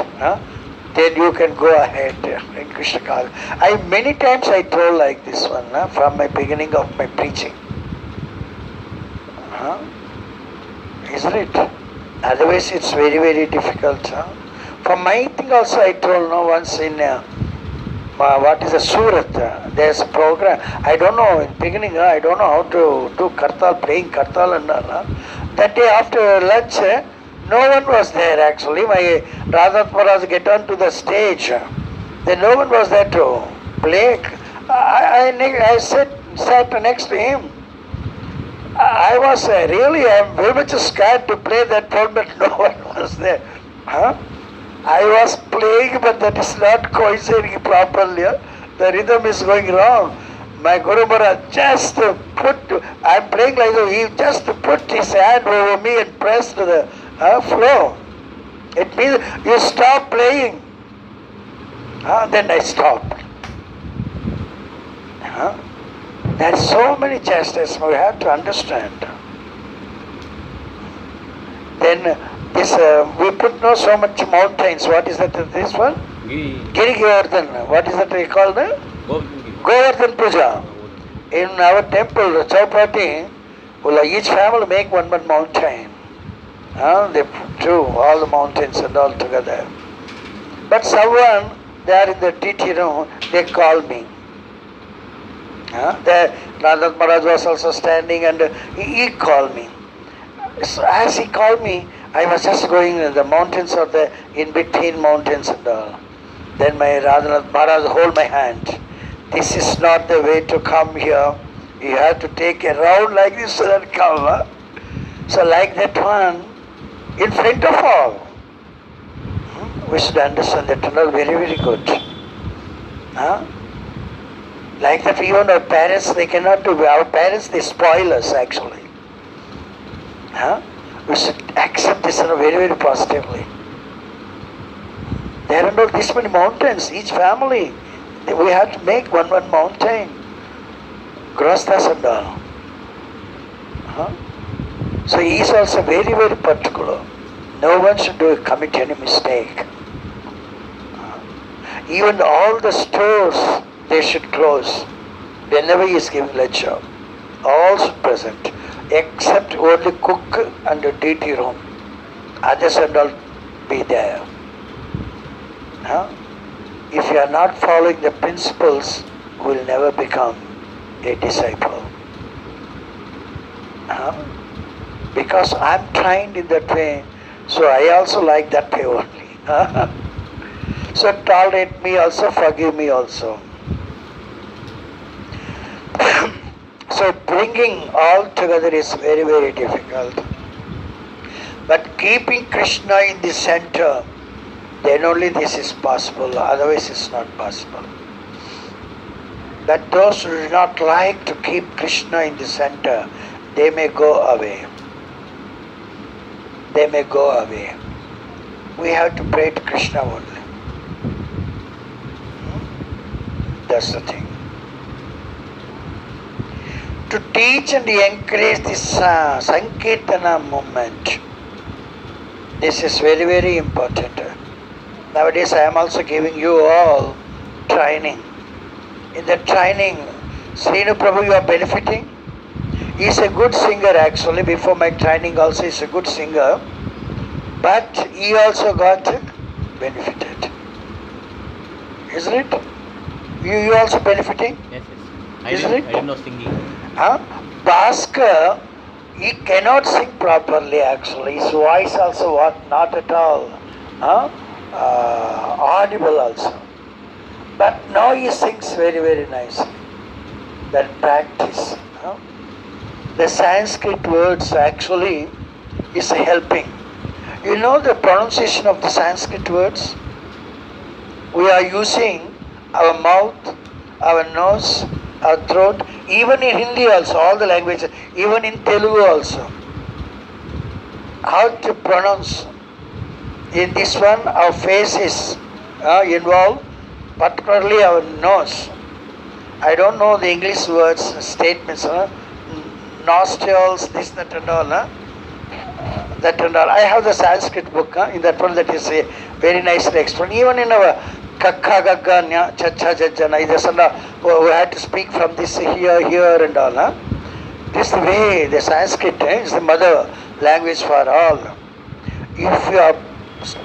Then you can go ahead in Krishna Kala. Many times I told like this one from my beginning of my preaching. Isn't it? Otherwise it's very, very difficult. For my thing also I told once in what is a Surat, there's a program. I don't know, in beginning I don't know how to do Kartal, playing Kartal and all. That day after lunch, no one was there actually. My Radhat Maharaj get onto the stage. Then no one was there to play. I sat next to him. I was I'm very much scared to play that one, but no one was there. I was playing, but that is not coinciding properly. The rhythm is going wrong. My Guru Maharaj just I'm playing like that, he just put his hand over me and pressed the floor. It means you stop playing. Then I stopped. There are so many chastisements we have to understand. Then This we put no so much mountains. What is that? This one? Giri Govardhan. What is that we call the? Govardhan Puja. In our temple, Chaupati, each family make one mountain. They do all the mountains and all together. But someone, they are in the TT room, they call me. Nandad Maharaj was also standing and he called me. So as he called me, I was just going in the mountains or the in between mountains and all. Then my Radhanath Maharaj hold my hand. This is not the way to come here. You have to take a round like this so that come. So like that one, in front of all. We should understand that tunnel very, very good. Like that even our parents, they cannot do. Our parents, they spoil us actually. We should accept this very, very positively. There are not this many mountains, each family. We have to make one mountain. Grasthas and all. So he is also very, very particular. No one should commit any mistake. Even all the stores, they should close whenever he is giving lecture. All should present, except only cook and the DT room. Others and all be there. If you are not following the principles, you will never become a disciple. Because I am trained in that way, so I also like that way only. So tolerate me also, forgive me also. So bringing all together is very, very difficult. But keeping Krishna in the center, then only this is possible, otherwise it's not possible. But those who do not like to keep Krishna in the center, they may go away. They may go away. We have to pray to Krishna only. That's the thing. To teach and encourage this Sankirtana movement, this is very, very important. Nowadays I am also giving you all training. In the training, Srinu Prabhu, you are benefiting. He is a good singer actually. Before my training also he is a good singer. But he also got benefited. Isn't it? You also benefiting? Yes. I didn't know singing. Bhaskar, he cannot sing properly actually. His voice also not at all audible also. But now he sings very, very nicely. That practice. The Sanskrit words actually is helping. You know the pronunciation of the Sanskrit words? We are using our mouth, our nose, our throat, even in Hindi also, all the languages, even in Telugu also. How to pronounce? In this one, our face is involved, particularly our nose. I don't know the English words, statements, nostrils, this, that and all. That and all. I have the Sanskrit book, in that one that is very nicely explained. Even in our kakha, gagga, nya, chacha, jajjana, we had to speak from this here and all. This way, the Sanskrit is the mother language for all. If you are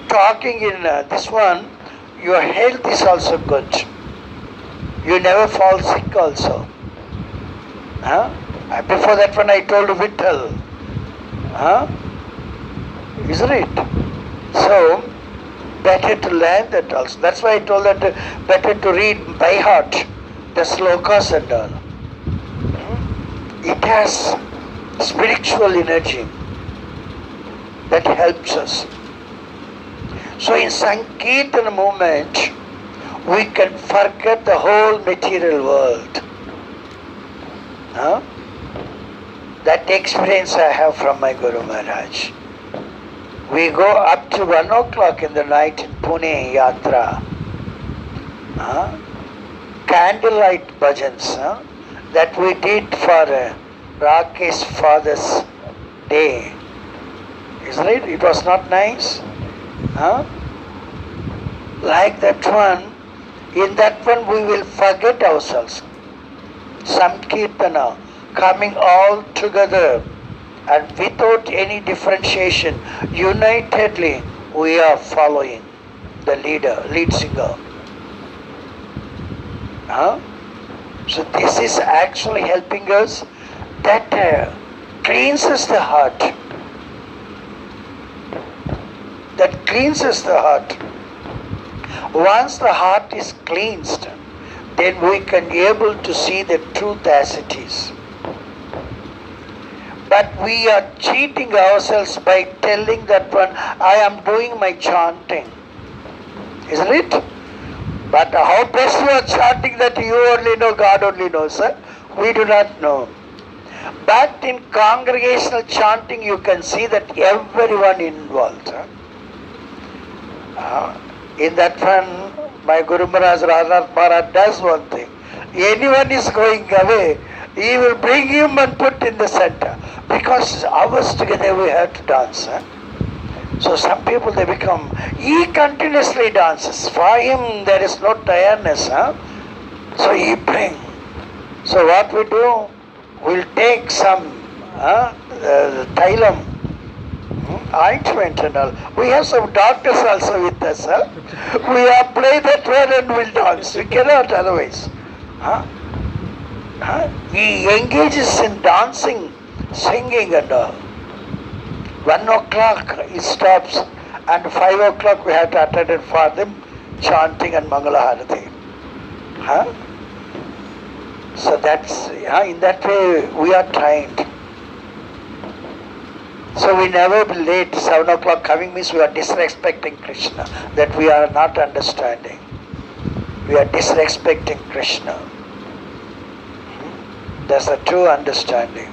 talking in this one, your health is also good. You never fall sick also. Before that one I told Vittal. Isn't it? So, better to learn that also. That's why I told that better to read by heart the slokas and all. It has spiritual energy that helps us. So in Sankirtana movement, we can forget the whole material world. That experience I have from my Guru Maharaj. We go up to 1 o'clock in the night in Pune Yatra. Candlelight bhajans that we did for Rakesh's father's day. Isn't it? It was not nice. Huh? Like that one, in that one we will forget ourselves. Sankirtana, coming all together and without any differentiation, unitedly we are following the lead singer. Huh? So this is actually helping us, that cleanses the heart. That cleanses the heart. Once the heart is cleansed, then we can be able to see the truth as it is. But we are cheating ourselves by telling that one, I am doing my chanting. Isn't it? But how best you are chanting that you only know, God only knows, sir. We do not know. But in congregational chanting, you can see that everyone involved. In that one, my Guru Maharaj Radhanath Maharaj does one thing. Anyone is going away, he will bring him and put in the center. Because hours together we have to dance. So some people, they become, he continuously dances. For him there is no tiredness. So he brings. So what we do, we'll take some Thailam, ointment and all. We have some doctors also with us. We apply that one and we'll dance. We cannot otherwise. He engages in dancing, singing and all. 1 o'clock he stops, and 5 o'clock we have to attend it for them, chanting and Mangala Harati. So that's, in that way we are trained. So we never be late. 7 o'clock coming means we are disrespecting Krishna, that we are not understanding. We are disrespecting Krishna. That's the true understanding.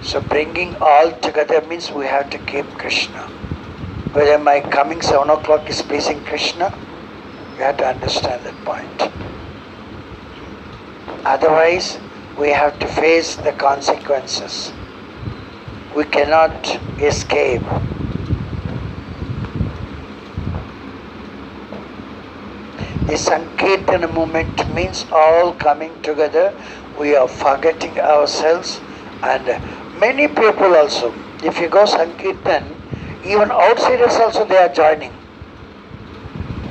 So bringing all together means we have to keep Krishna. Whether my coming 7 o'clock is pleasing Krishna, we have to understand that point. Otherwise, we have to face the consequences. We cannot escape. The Sankirtana movement means all coming together. We are forgetting ourselves, and many people also. If you go Sankirtan, even outsiders also they are joining.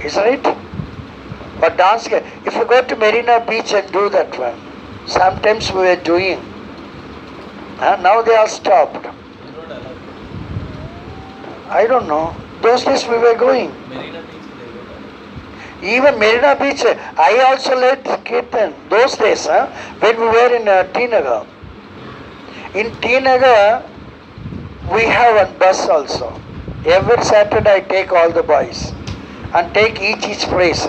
Isn't it? But dance, if you go to Marina Beach and do that one, sometimes we were doing. Now they are stopped. I don't know. Those days we were going. Marina Beach, Even Marina Beach, I also led Kirtan. Those days, when we were in T Nagar. In T Nagar, we have one bus also. Every Saturday I take all the boys and take each place.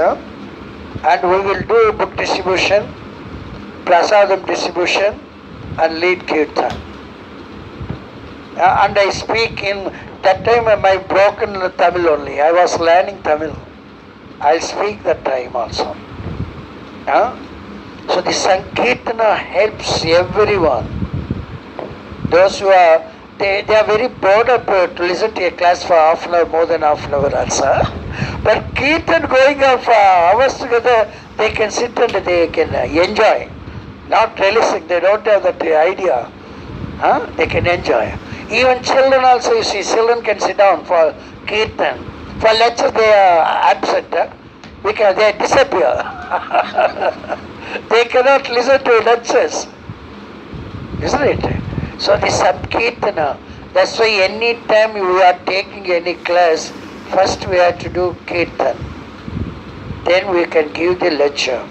And we will do book distribution, prasadam distribution, and lead Kirtan. And I speak in, that time my broken Tamil only. I was learning Tamil. I'll speak that time also. So the Sankirtana helps everyone. Those who are, they are very bored up to listen to a class for half an hour, more than half an hour also. But Kirtan going on for hours together, they can sit and they can enjoy. Not realizing, they don't have that idea. They can enjoy. Even children also, you see, children can sit down for Kirtan. For lectures they are absent, because they disappear. They cannot listen to lectures. Isn't it? So the Sankirtana, that's why any time we are taking any class, first we have to do Kirtan. Then we can give the lecture.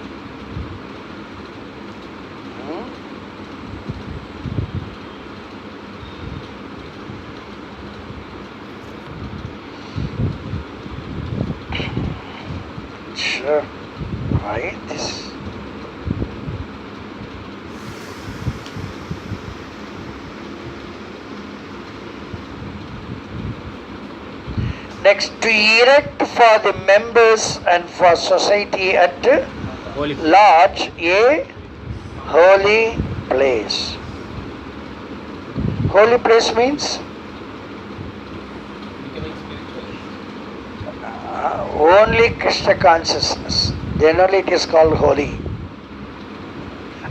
Sure. Right? This. Next, to erect for the members and for society at large a holy place. Holy place means becoming spiritual. only Krishna consciousness. Then only it is called holy.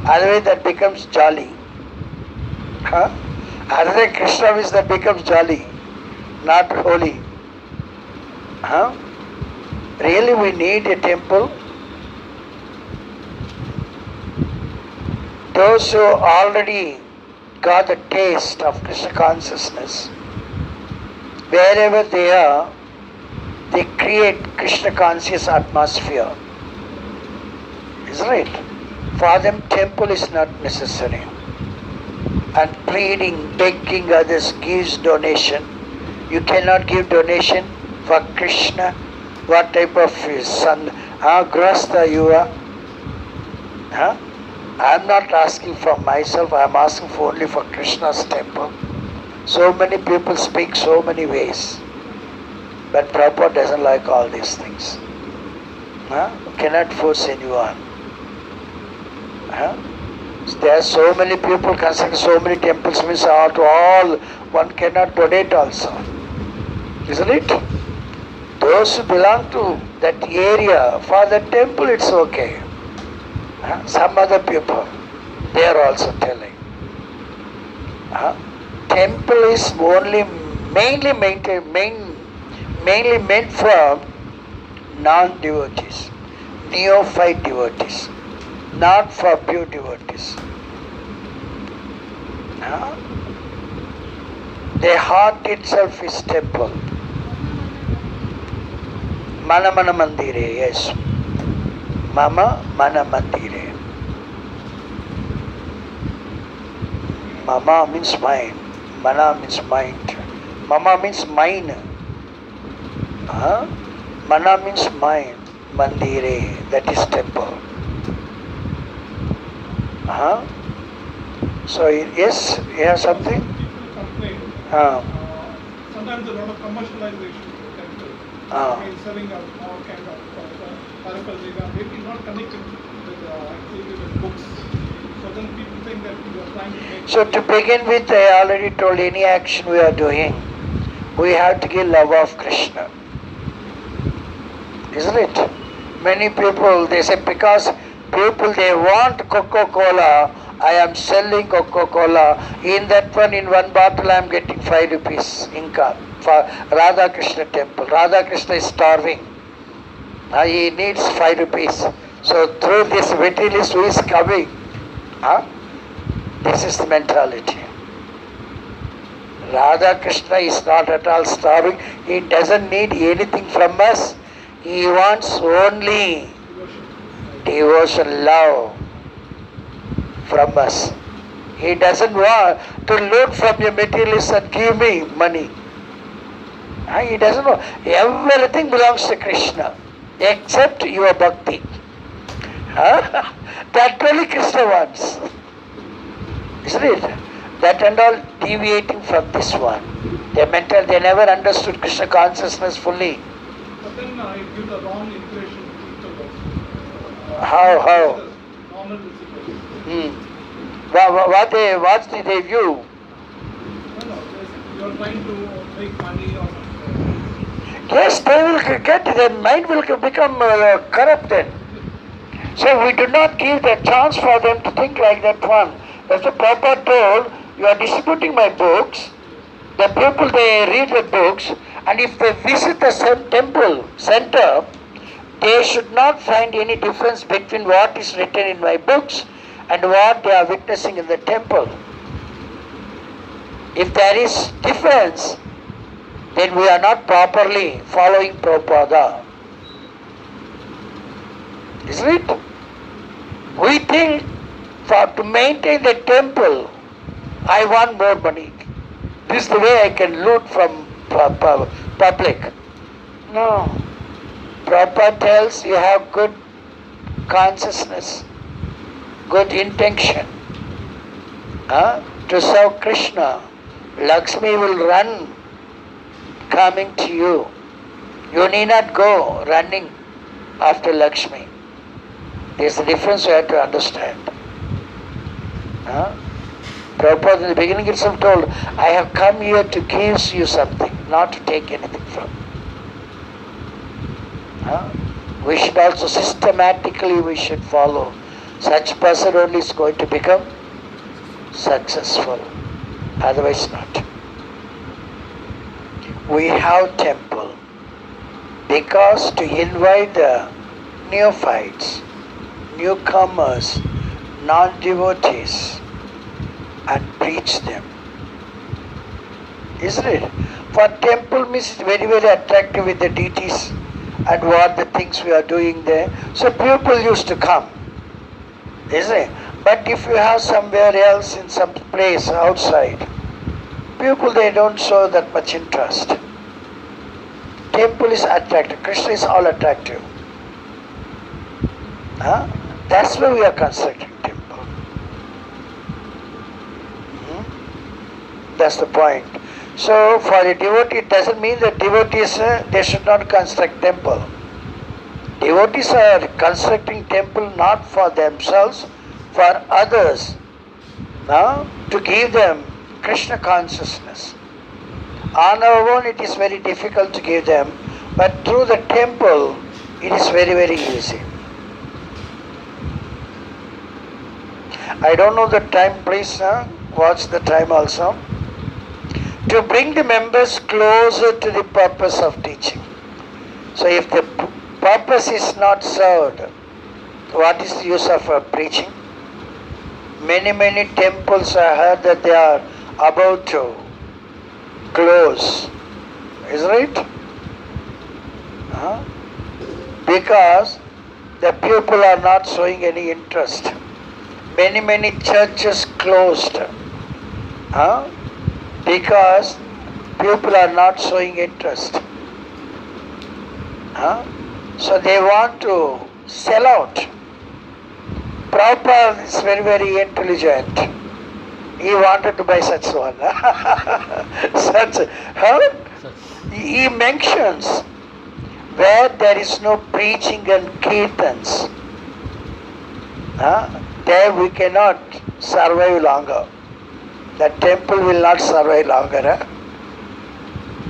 Otherwise that becomes jolly. Huh? Otherwise Krishna means that becomes jolly, not holy. Huh? Really we need a temple. Those who already got the taste of Krishna consciousness, wherever they are, they create Krishna conscious atmosphere. Isn't it? For them temple is not necessary. And pleading, begging others gives donation. You cannot give donation for Krishna. What type of son? Grasta you are? Huh? I am not asking for myself, I am asking for only for Krishna's temple. So many people speak so many ways. But Prabhupada doesn't like all these things. Huh? Cannot force anyone. Huh? There are so many people constructing so many temples, means to all one cannot donate also. Isn't it? Those who belong to that area, for the temple it's okay. Some other people, they are also telling. Temple is mainly meant for non-devotees, neophyte devotees, not for pure devotees. The heart itself is temple. Mana mandire, yes. Mama mana mandire. Mama means mind. Mana means mind. Mama means mind. Mana means mind. Mandire, that is temple. So yes, you have something? People complain. Sometimes a lot of commercialization of temple. I mean, selling all kind of paraphernalia, maybe not connected with actually with books. So then people think that you are trying to make. So to begin with, I already told any action we are doing, we have to give love of Krishna. Isn't it? Many people, they say, because people, they want Coca-Cola, I am selling Coca-Cola. In that one, in one bottle, I am getting 5 rupees income for Radha Krishna temple. Radha Krishna is starving. He needs 5 rupees. So through this materialist who is coming, this is the mentality. Radha Krishna is not at all starving. He doesn't need anything from us. He wants only devotion, love from us. He doesn't want to loot from your materialists and give me money. He doesn't want. Everything belongs to Krishna except your bhakti. That only Krishna wants. Isn't it? That and all deviating from this one. They never understood Krishna consciousness fully. But then I give the wrong impression to people. How? Normal principles. What did they view? No, you are trying to make money or something. Yes, they will get, their mind will become corrupted. So we do not give the chance for them to think like that one. As the Prabhupada told, you are distributing my books, the people they read the books, and if they visit the same temple center, they should not find any difference between what is written in my books and what they are witnessing in the temple. If there is difference, then we are not properly following Prabhupada. Isn't it? We think to maintain the temple, I want more money. This is the way I can loot from public. No. Prabhupada tells you have good consciousness, good intention to serve Krishna. Lakshmi will run coming to you. You need not go running after Lakshmi. There's a difference you have to understand. Prabhupada in the beginning itself told, I have come here to give you something, not to take anything from. We should also systematically we should follow. Such person only is going to become successful. Otherwise not. We have temple because to invite the neophytes, newcomers, non-devotees and preach them. Isn't it? For temple means it's very, very attractive with the deities and what the things we are doing there. So people used to come. Isn't it? But if you have somewhere else in some place outside, people they don't show that much interest. Temple is attractive. Krishna is all attractive. That's why we are constructing temple. That's the point. So for a devotee, it doesn't mean that devotees they should not construct temple. Devotees are constructing temple not for themselves, for others, to give them Krishna consciousness. On our own it is very difficult to give them, but through the temple it is very, very easy. I don't know the time, please watch the time also. To bring the members closer to the purpose of teaching. So if the purpose is not served, what is the use of preaching? Many, many temples I heard that they are about to close. Isn't it? Because the people are not showing any interest. Many, many churches closed. Because people are not showing interest. So they want to sell out. Prabhupada is very, very intelligent. He wanted to buy such one. He mentions where there is no preaching and kirtans, there we cannot survive longer. The temple will not survive longer.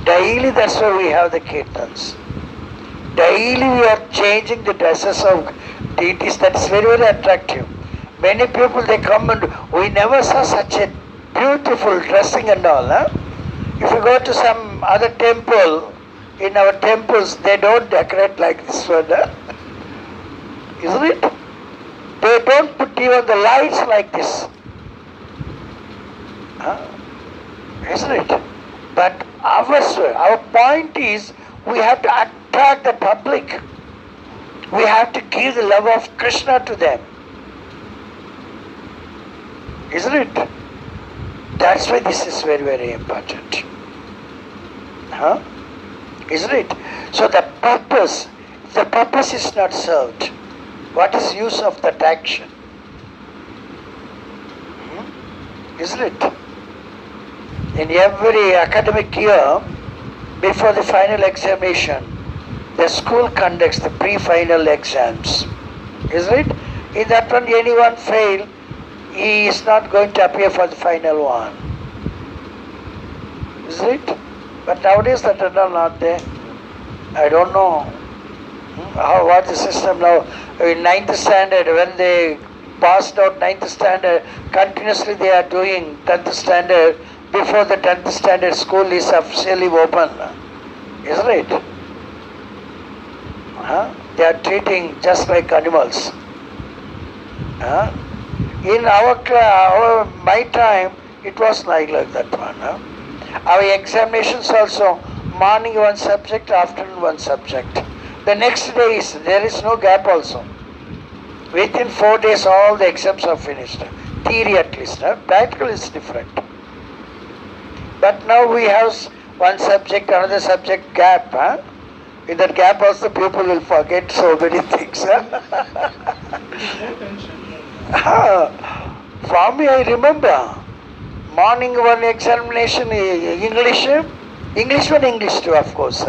Daily that's why we have the kirtans. Daily we are changing the dresses of deities. That is very, very attractive. Many people they come and we never saw such a beautiful dressing and all. If you go to some other temple, in our temples they don't decorate like this one. Isn't it? They don't put even the lights like this. Isn't it? But our point is we have to attract the public. We have to give the love of Krishna to them. Isn't it? That's why this is very, very important. Isn't it? So the purpose, if the purpose is not served, what is use of that action? Isn't it? In every academic year, before the final examination, the school conducts the pre-final exams. Isn't it? In that one, anyone fail, he is not going to appear for the final one. Isn't it? But nowadays that are not there. I don't know what the system now. In 9th standard, when they passed out 9th standard, continuously they are doing 10th standard before the 10th standard school is officially open. Isn't it? They are treating just like animals. In my time, it was like that one. Our examinations also, morning one subject, afternoon one subject. The next day there is no gap also. Within 4 days all the exams are finished. Theory at least. Practical is different. But now we have one subject, another subject gap. In that gap also people will forget so many things. For me I remember, morning one examination English one, English too of course.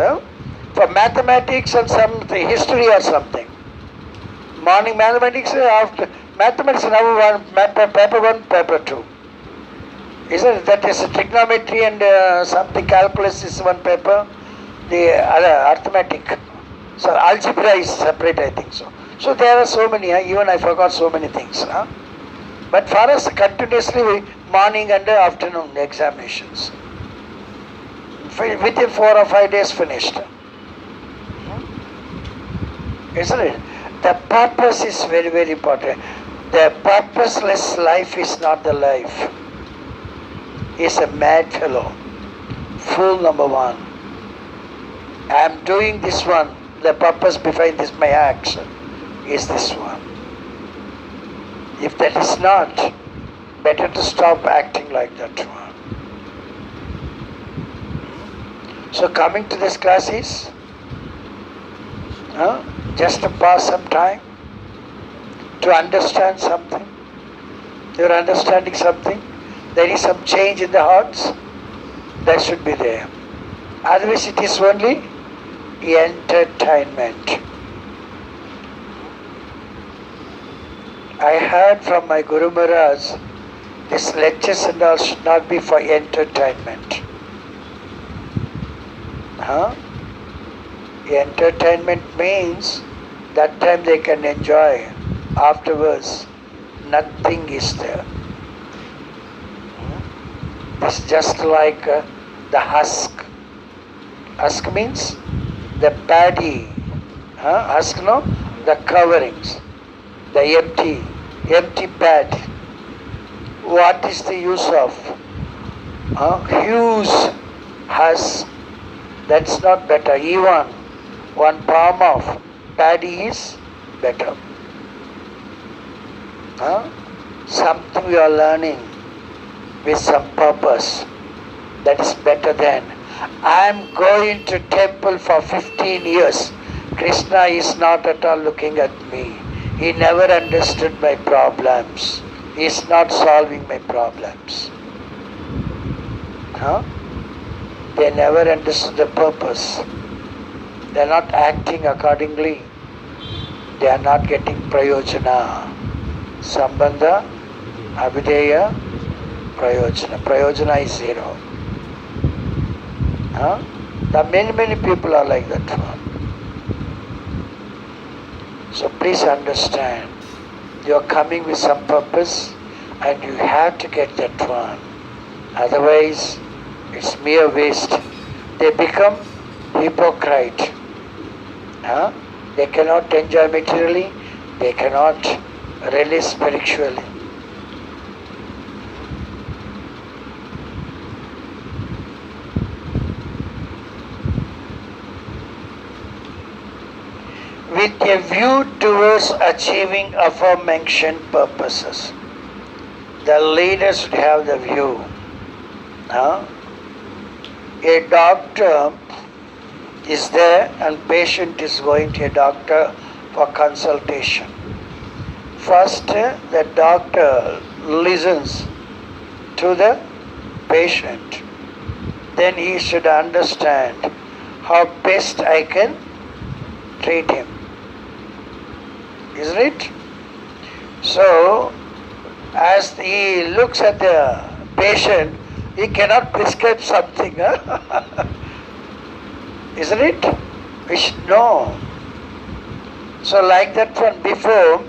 For mathematics and something, history or something. Morning mathematics, after mathematics now one, paper 1, paper 2. Isn't it? That is trigonometry and something calculus is one paper, the other arithmetic. So algebra is separate, I think so. So there are so many, even I forgot so many things. But for us, continuously morning and afternoon examinations. Within 4 or 5 days finished. Isn't it? The purpose is very, very important. The purposeless life is not the life. He's a mad fellow. Fool number one. I am doing this one. The purpose behind this my action is this one. If that is not, better to stop acting like that one. So coming to this class is just to pass some time, to understand something. You're understanding something. There is some change in the hearts. That should be there. Otherwise it is only entertainment. I heard from my Guru Maharaj, these lectures and all should not be for entertainment. Entertainment means that time they can enjoy. Afterwards, nothing is there. It's just like the husk. Husk means the paddy. Husk, no? The coverings. The empty pad. What is the use of? Huge husk. That's not better. Even one palm of paddy is better. Something we are learning with some purpose. That is better than I am going to temple for 15 years. Krishna is not at all looking at me. He never understood my problems. He is not solving my problems. They never understood the purpose. They are not acting accordingly. They are not getting prayojana. Sambandha, abhideya, prayojana. Prayojana is zero. The many people are like that one. So please understand, you are coming with some purpose and you have to get that one. Otherwise, it's mere waste. They become hypocrite. They cannot enjoy materially, they cannot release spiritually. With a view towards achieving aforementioned purposes, the leader should have the view. A doctor is there and patient is going to a doctor for consultation. First, the doctor listens to the patient. Then he should understand how best I can treat him. Isn't it? So, as he looks at the patient, he cannot prescribe something. Isn't it? We should know. So like that one, before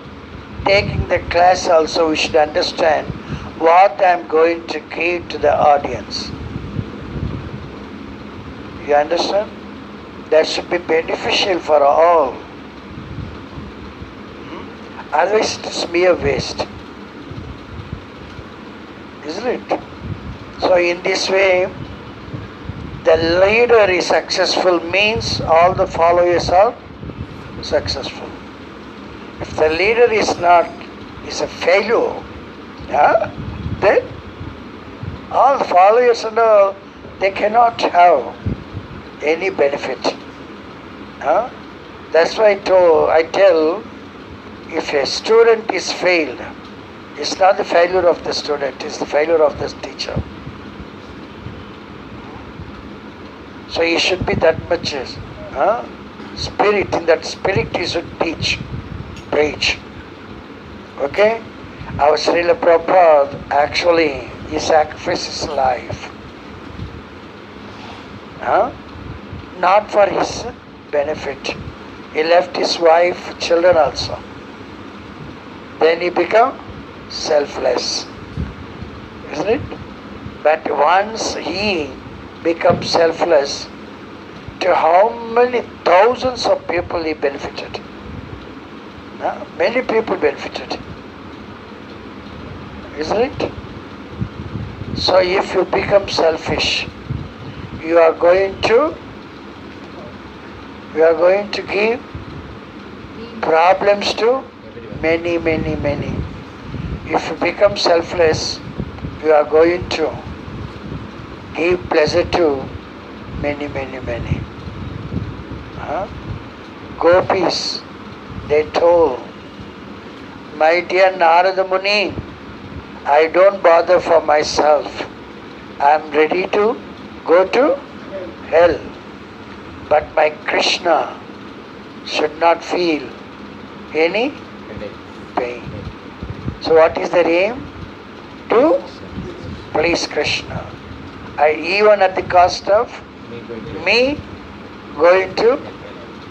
taking the class also, we should understand what I am going to give to the audience. You understand? That should be beneficial for all. Otherwise it is mere waste. Isn't it? So in this way, the leader is successful means all the followers are successful. If the leader is a failure, then all the followers and all, they cannot have any benefit. That's why I tell, if a student is failed, it's not the failure of the student, it's the failure of the teacher. So he should be that much spirit. In that spirit he should teach, preach. Okay? Our Srila Prabhupada actually He sacrificed his life. Not for his benefit. He left his wife, children also. Then he became selfless. Isn't it? But once he becomes selfless, to how many thousands of people he benefited? Many people benefited. Isn't it? So if you become selfish, you are going to give problems to many. If you become selfless, you are going to give pleasure to many. Gopis, they told, my dear Narada Muni, I don't bother for myself. I am ready to go to hell. But my Krishna should not feel any pain. So what is their aim? To please Krishna. Even at the cost of me going to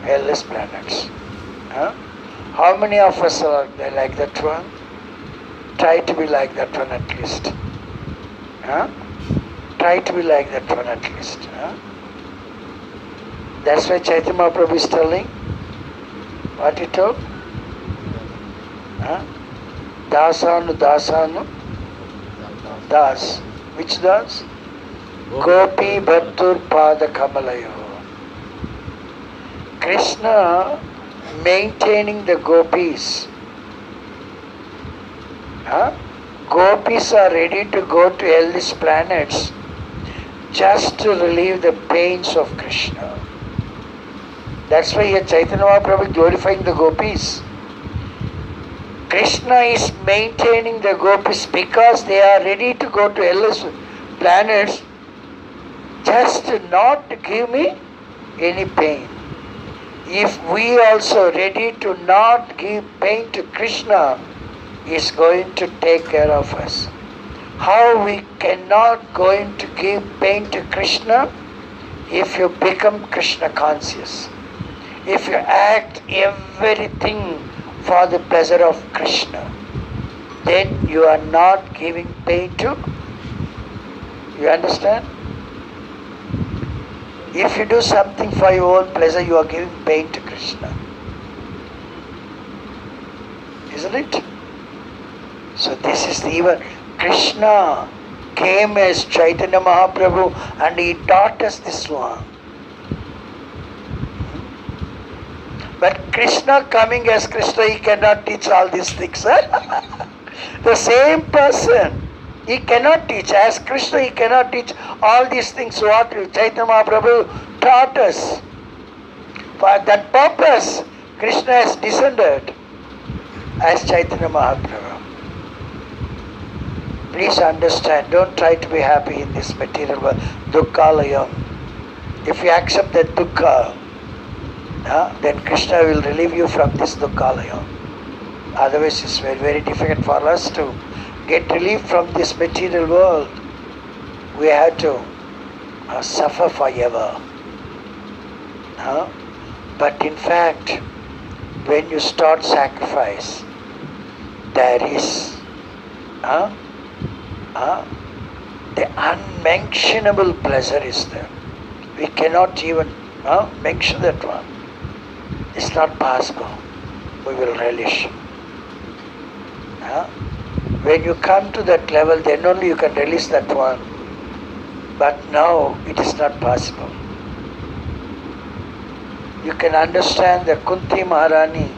hellish planets. How many of us are there like that one? Try to be like that one at least. Try to be like that one at least. That's why Chaitanya Mahaprabhu is telling. What he told? Dasanu. Das. Which das? Gopi Bhattur Pada Kamalayo. Krishna maintaining the gopis. Gopis are ready to go to hellish planets just to relieve the pains of Krishna. That's why here Chaitanya Mahaprabhu glorifying the gopis. Krishna is maintaining the gopis because they are ready to go to hellish planets just not to give me any pain. If we also ready to not give pain to Krishna, He is going to take care of us. How we cannot going to give pain to Krishna? If you become Krishna conscious. If you act everything for the pleasure of Krishna, then you are not giving pain to. You understand? If you do something for your own pleasure, you are giving pain to Krishna. Isn't it? So this is even Krishna came as Chaitanya Mahaprabhu and he taught us this one. But Krishna coming as Krishna, he cannot teach all these things. The same person, he cannot teach. As Krishna, he cannot teach all these things what Chaitanya Mahaprabhu taught us. For that purpose, Krishna has descended as Chaitanya Mahaprabhu. Please understand, don't try to be happy in this material world. Dukkhalayam. If you accept that dukkha, then Krishna will relieve you from this dukkhalayam. Otherwise it's very, very difficult for us to get relief from this material world. We have to suffer forever. But in fact, when you start sacrifice, there is the unmentionable pleasure is there. We cannot even mention that one. It's not possible. We will relish. When you come to that level, then only you can release that one. But now it is not possible. You can understand the Kunti Maharani,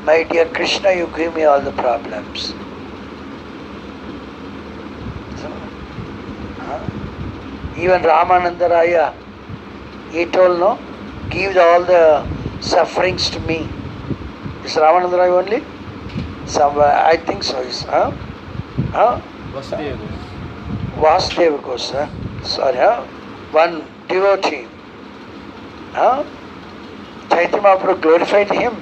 my dear Krishna, you give me all the problems. Even Ramananda Raya, he told, no, give all the sufferings to me. Is Ramananda Raya only? Somewhere, I think so. Is Vasudeva Ghosh. Sorry, one devotee. Chaitanya Mahaprabhu glorified him.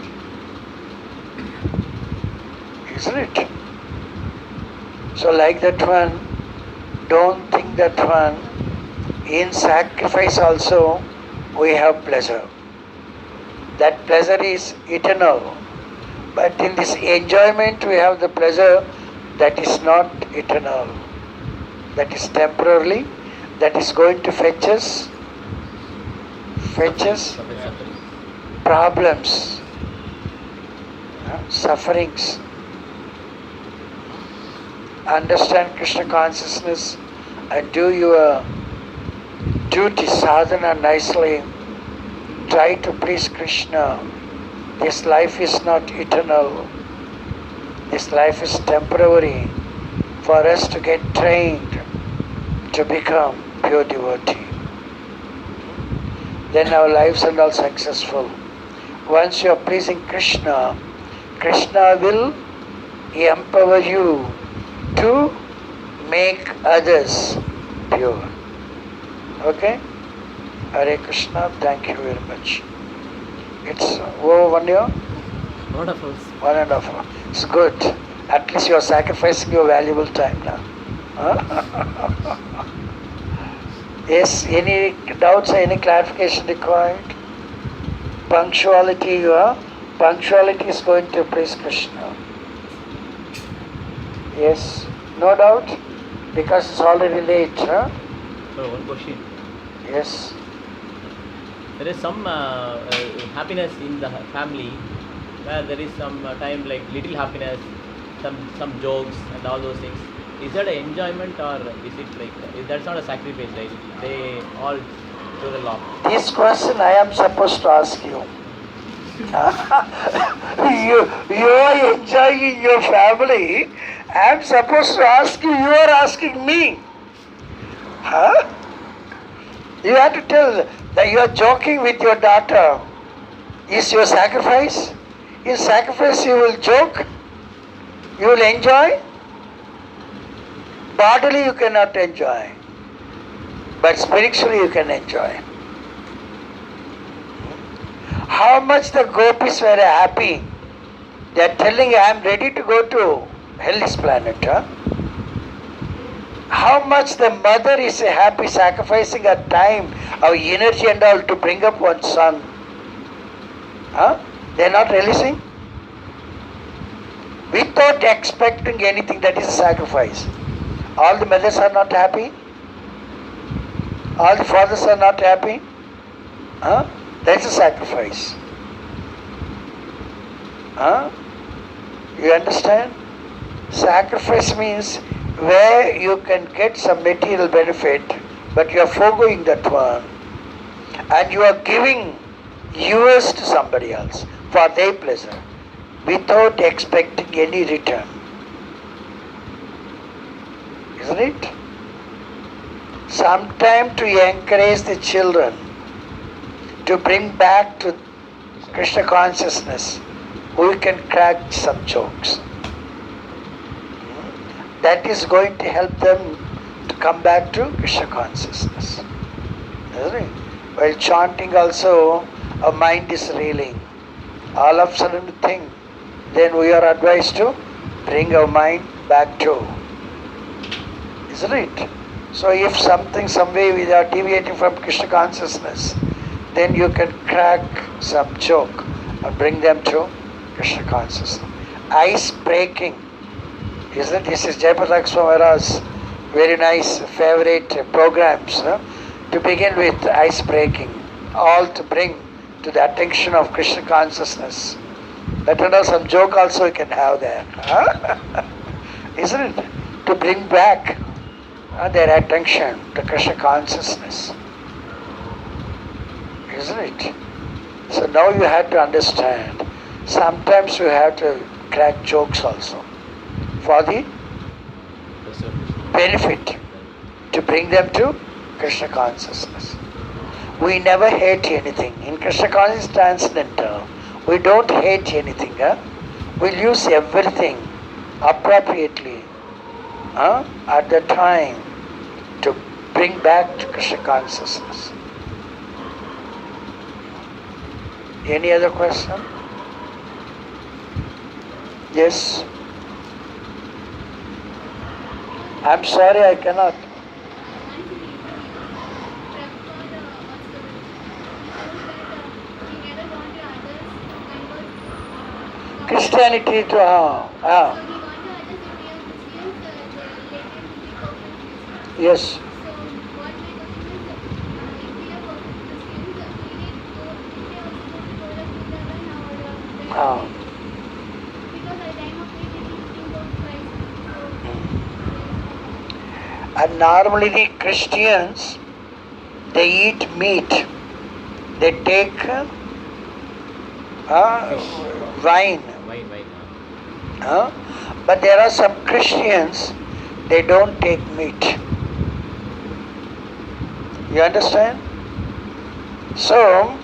Isn't it? So like that one, don't think that one, in sacrifice also we have pleasure. That pleasure is eternal. But in this enjoyment we have the pleasure that is not eternal. That is temporarily, that is going to fetch us problems, sufferings. Understand Krishna consciousness and do your duty, sadhana nicely. Try to please Krishna. This life is not eternal. This life is temporary for us to get trained to become pure devotee. Then our lives are all successful. Once you are pleasing Krishna, Krishna will empower you to make others pure. Okay? Hare Krishna, thank you very much. It's over 1 year? Wonderful. 1.5 hours. It's good. At least you are sacrificing your valuable time now. Huh? Yes, any doubts, any clarification required? Punctuality, punctuality is going to please Krishna. Yes, no doubt? Because it's already late, huh? So one question. Yes. There is some happiness in the family where there is some time like little happiness, some jokes and all those things. Is that an enjoyment or is it like, that's not a sacrifice, right? They all do the law. This question I am supposed to ask you. You are enjoying your family. I am supposed to ask you. You are asking me. Huh? You have to tell that you are joking with your daughter. Is your sacrifice? In sacrifice you will joke. You will enjoy. Bodily you cannot enjoy. But spiritually you can enjoy. How much the gopis were happy. They are telling, I am ready to go to hell's planet. Huh? How much the mother is happy sacrificing her time, her energy and all to bring up one son. Huh? They are not releasing? Without expecting anything, that is a sacrifice. All the mothers are not happy? All the fathers are not happy? Huh? That's a sacrifice. Huh? You understand? Sacrifice means where you can get some material benefit, but you are foregoing that one. And you are giving yours to somebody else for their pleasure without expecting any return. Isn't it? Sometime to encourage the children to bring back to Krishna consciousness, we can crack some jokes. That is going to help them to come back to Krishna consciousness. Isn't it? While chanting also, our mind is reeling. All of a sudden think, then we are advised to bring our mind back to. Isn't it? So if something, some way we are deviating from Krishna consciousness, then you can crack some joke and bring them to Krishna consciousness. Ice breaking. Isn't it? This is Jayapataka Swamira's very nice favorite programs. Huh? To begin with, ice breaking. All to bring to the attention of Krishna consciousness. Let us know some joke also you can have there. Huh? Isn't it? To bring back their attention to Krishna consciousness. Isn't it? So now you have to understand. Sometimes you have to crack jokes also for the benefit to bring them to Krishna consciousness. We never hate anything. In Krishna consciousness transcendental, we don't hate anything. Huh? We'll use everything appropriately at the time to bring back to Krishna consciousness. Any other question? Yes. I'm sorry I cannot. Christianity to So we want to understand we are Christians, yes. so what my question is, if we are perfect Christians, we need to they also go to God or Ah. because at time of faith it is think of Christ. And normally the Christians, they eat meat, they take wine. Wine. But there are some Christians, they don't take meat. You understand? So,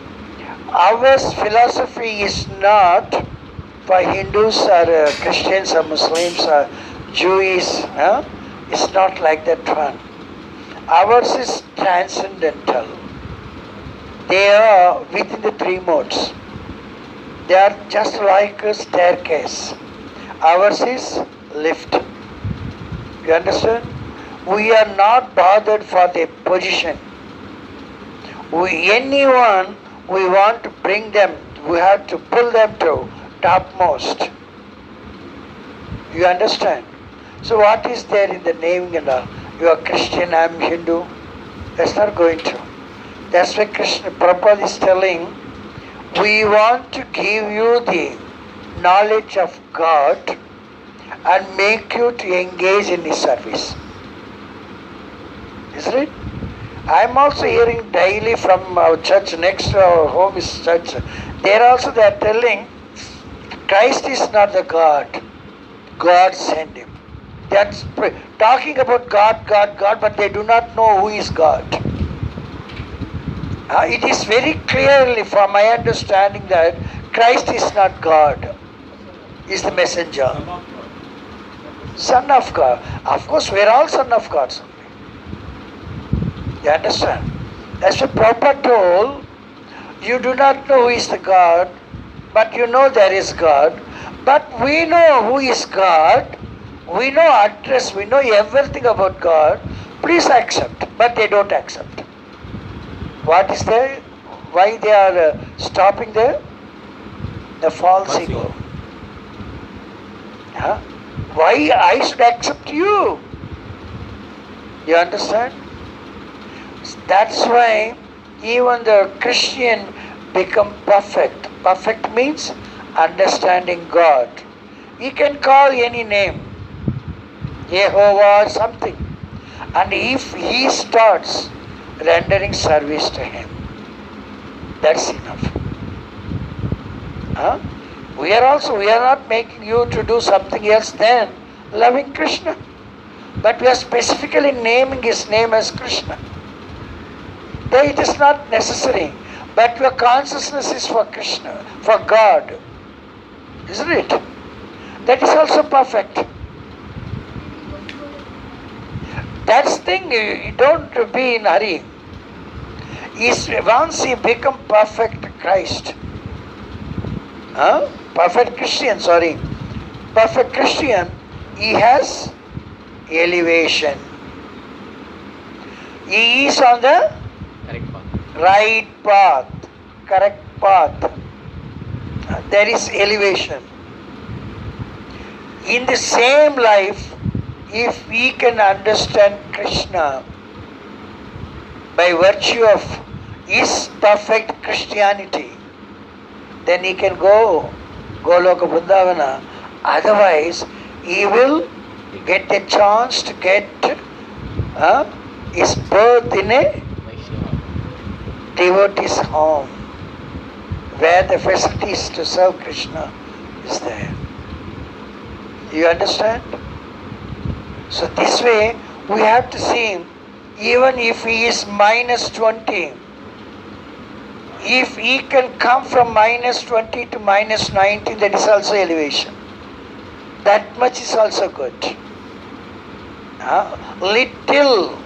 our philosophy is not for Hindus or Christians or Muslims or Jews. It's not like that one. Ours is transcendental. They are within the three modes. They are just like a staircase. Ours is lift. You understand? We are not bothered for their position. Anyone we want to bring them, we have to pull them to topmost. You understand? So what is there in the naming and all? You are Christian, I am Hindu. That's not going to. That's why Prabhupada is telling, we want to give you the knowledge of God and make you to engage in His service. Isn't it? I'm also hearing daily from our church, next to our home is church. There also they are telling, Christ is not the God. God sent Him. That's talking about God, but they do not know who is God. It is very clearly from my understanding that Christ is not God, is the messenger. Son of God. Of course, we are all son of God. You understand? As the Prabhupada told, you do not know who is the God, but you know there is God. But we know who is God. We know address. We know everything about God. Please accept. But they don't accept. What is there? Why they are stopping there? The false ego. Huh? Why I should accept you? You understand? That's why even the Christian become perfect. Perfect means understanding God. He can call any name, Jehovah or something. And if he starts rendering service to him, that's enough. Huh? We are not making you to do something else than loving Krishna. But we are specifically naming his name as Krishna. Though it is not necessary, but your consciousness is for Krishna, for God. Isn't it? That is also perfect. That's the thing, you don't be in a hurry. Once you become perfect Christ, perfect Christian, he has elevation. He is on the right path, correct path. There is elevation. In the same life, if we can understand Krishna by virtue of his perfect Christianity, then he can go Goloka Vrindavana. Otherwise, he will get a chance to get his birth in a devotee's home, where the facilities to serve Krishna is there. You understand? So this way, we have to see, even if he is minus 20, if he can come from minus 20 to minus 19, that is also elevation. That much is also good. Little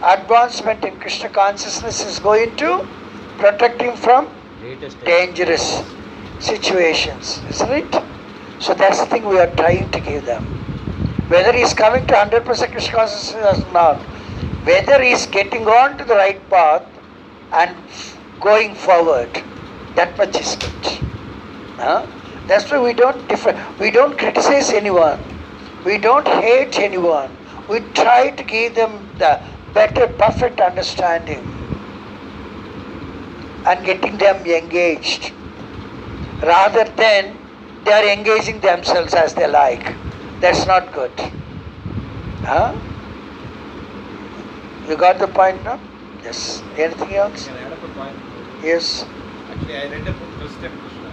advancement in Krishna consciousness is going to protect him from dangerous situations, isn't it? So that's the thing we are trying to give them. Whether he is coming to 100% Krishna consciousness or not, whether he is getting on to the right path and going forward, that much is good. That's why we don't criticize anyone. We don't hate anyone. We try to give them the better, perfect understanding and getting them engaged rather than they are engaging themselves as they like. That's not good. Huh? You got the point now? Yes. Anything else? Can I add up a point? Yes. Actually, I read a book, Christian Krishna.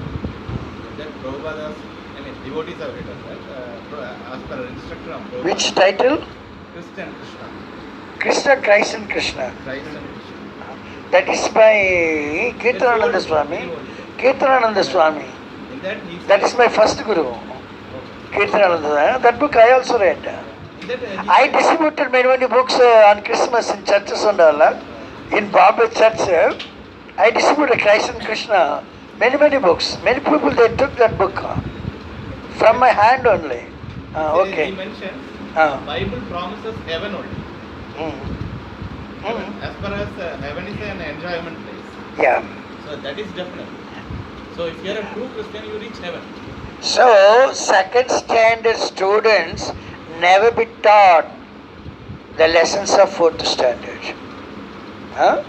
That Prabhupada's, devotees have written that, as per instruction of Prabhupada. Which title? Christian Krishna. Krishna, Christ and Krishna. Christ and Krishna. That is by Kirtanananda Swami. Kirtanananda Swami. In that, he That is my first guru. Kirtanananda. That book I also read. in that, I distributed many books on Christmas in churches and all. In Bombay church, I distributed Christ and Krishna. Many books. Many people they took that book from my hand only. He Okay. mentions Bible promises heaven only. Heaven. As far as heaven is an enjoyment place. Yeah. So that is definite. So if you are a true Christian, you reach heaven. So, second standard students never be taught the lessons of fourth standard. Huh?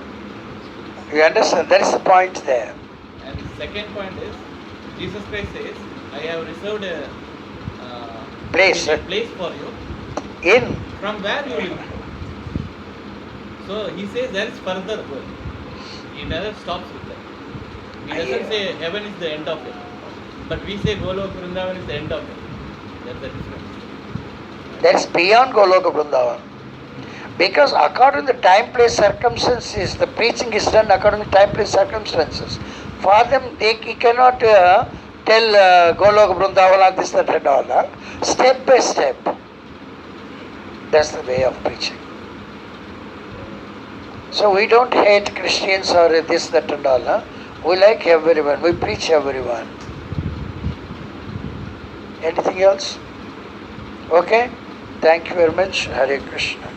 You understand? That is the point there. And the second point is, Jesus Christ says, I have reserved a Place. place for you. In. From where you will go. So he says there is further going. He never stops with that. He doesn't say heaven is the end of it. But we say Golok Vrindavan is the end of it. That's the difference. That's beyond Goloka Vrindavan. Because according to the time, place, circumstances, the preaching is done according to time, place, circumstances. For them, he cannot tell Goloka Vrindavan, this, that and all. Step by step. That's the way of preaching. So we don't hate Christians or this, that and all. We like everyone. We preach everyone. Anything else? Okay? Thank you very much. Hare Krishna.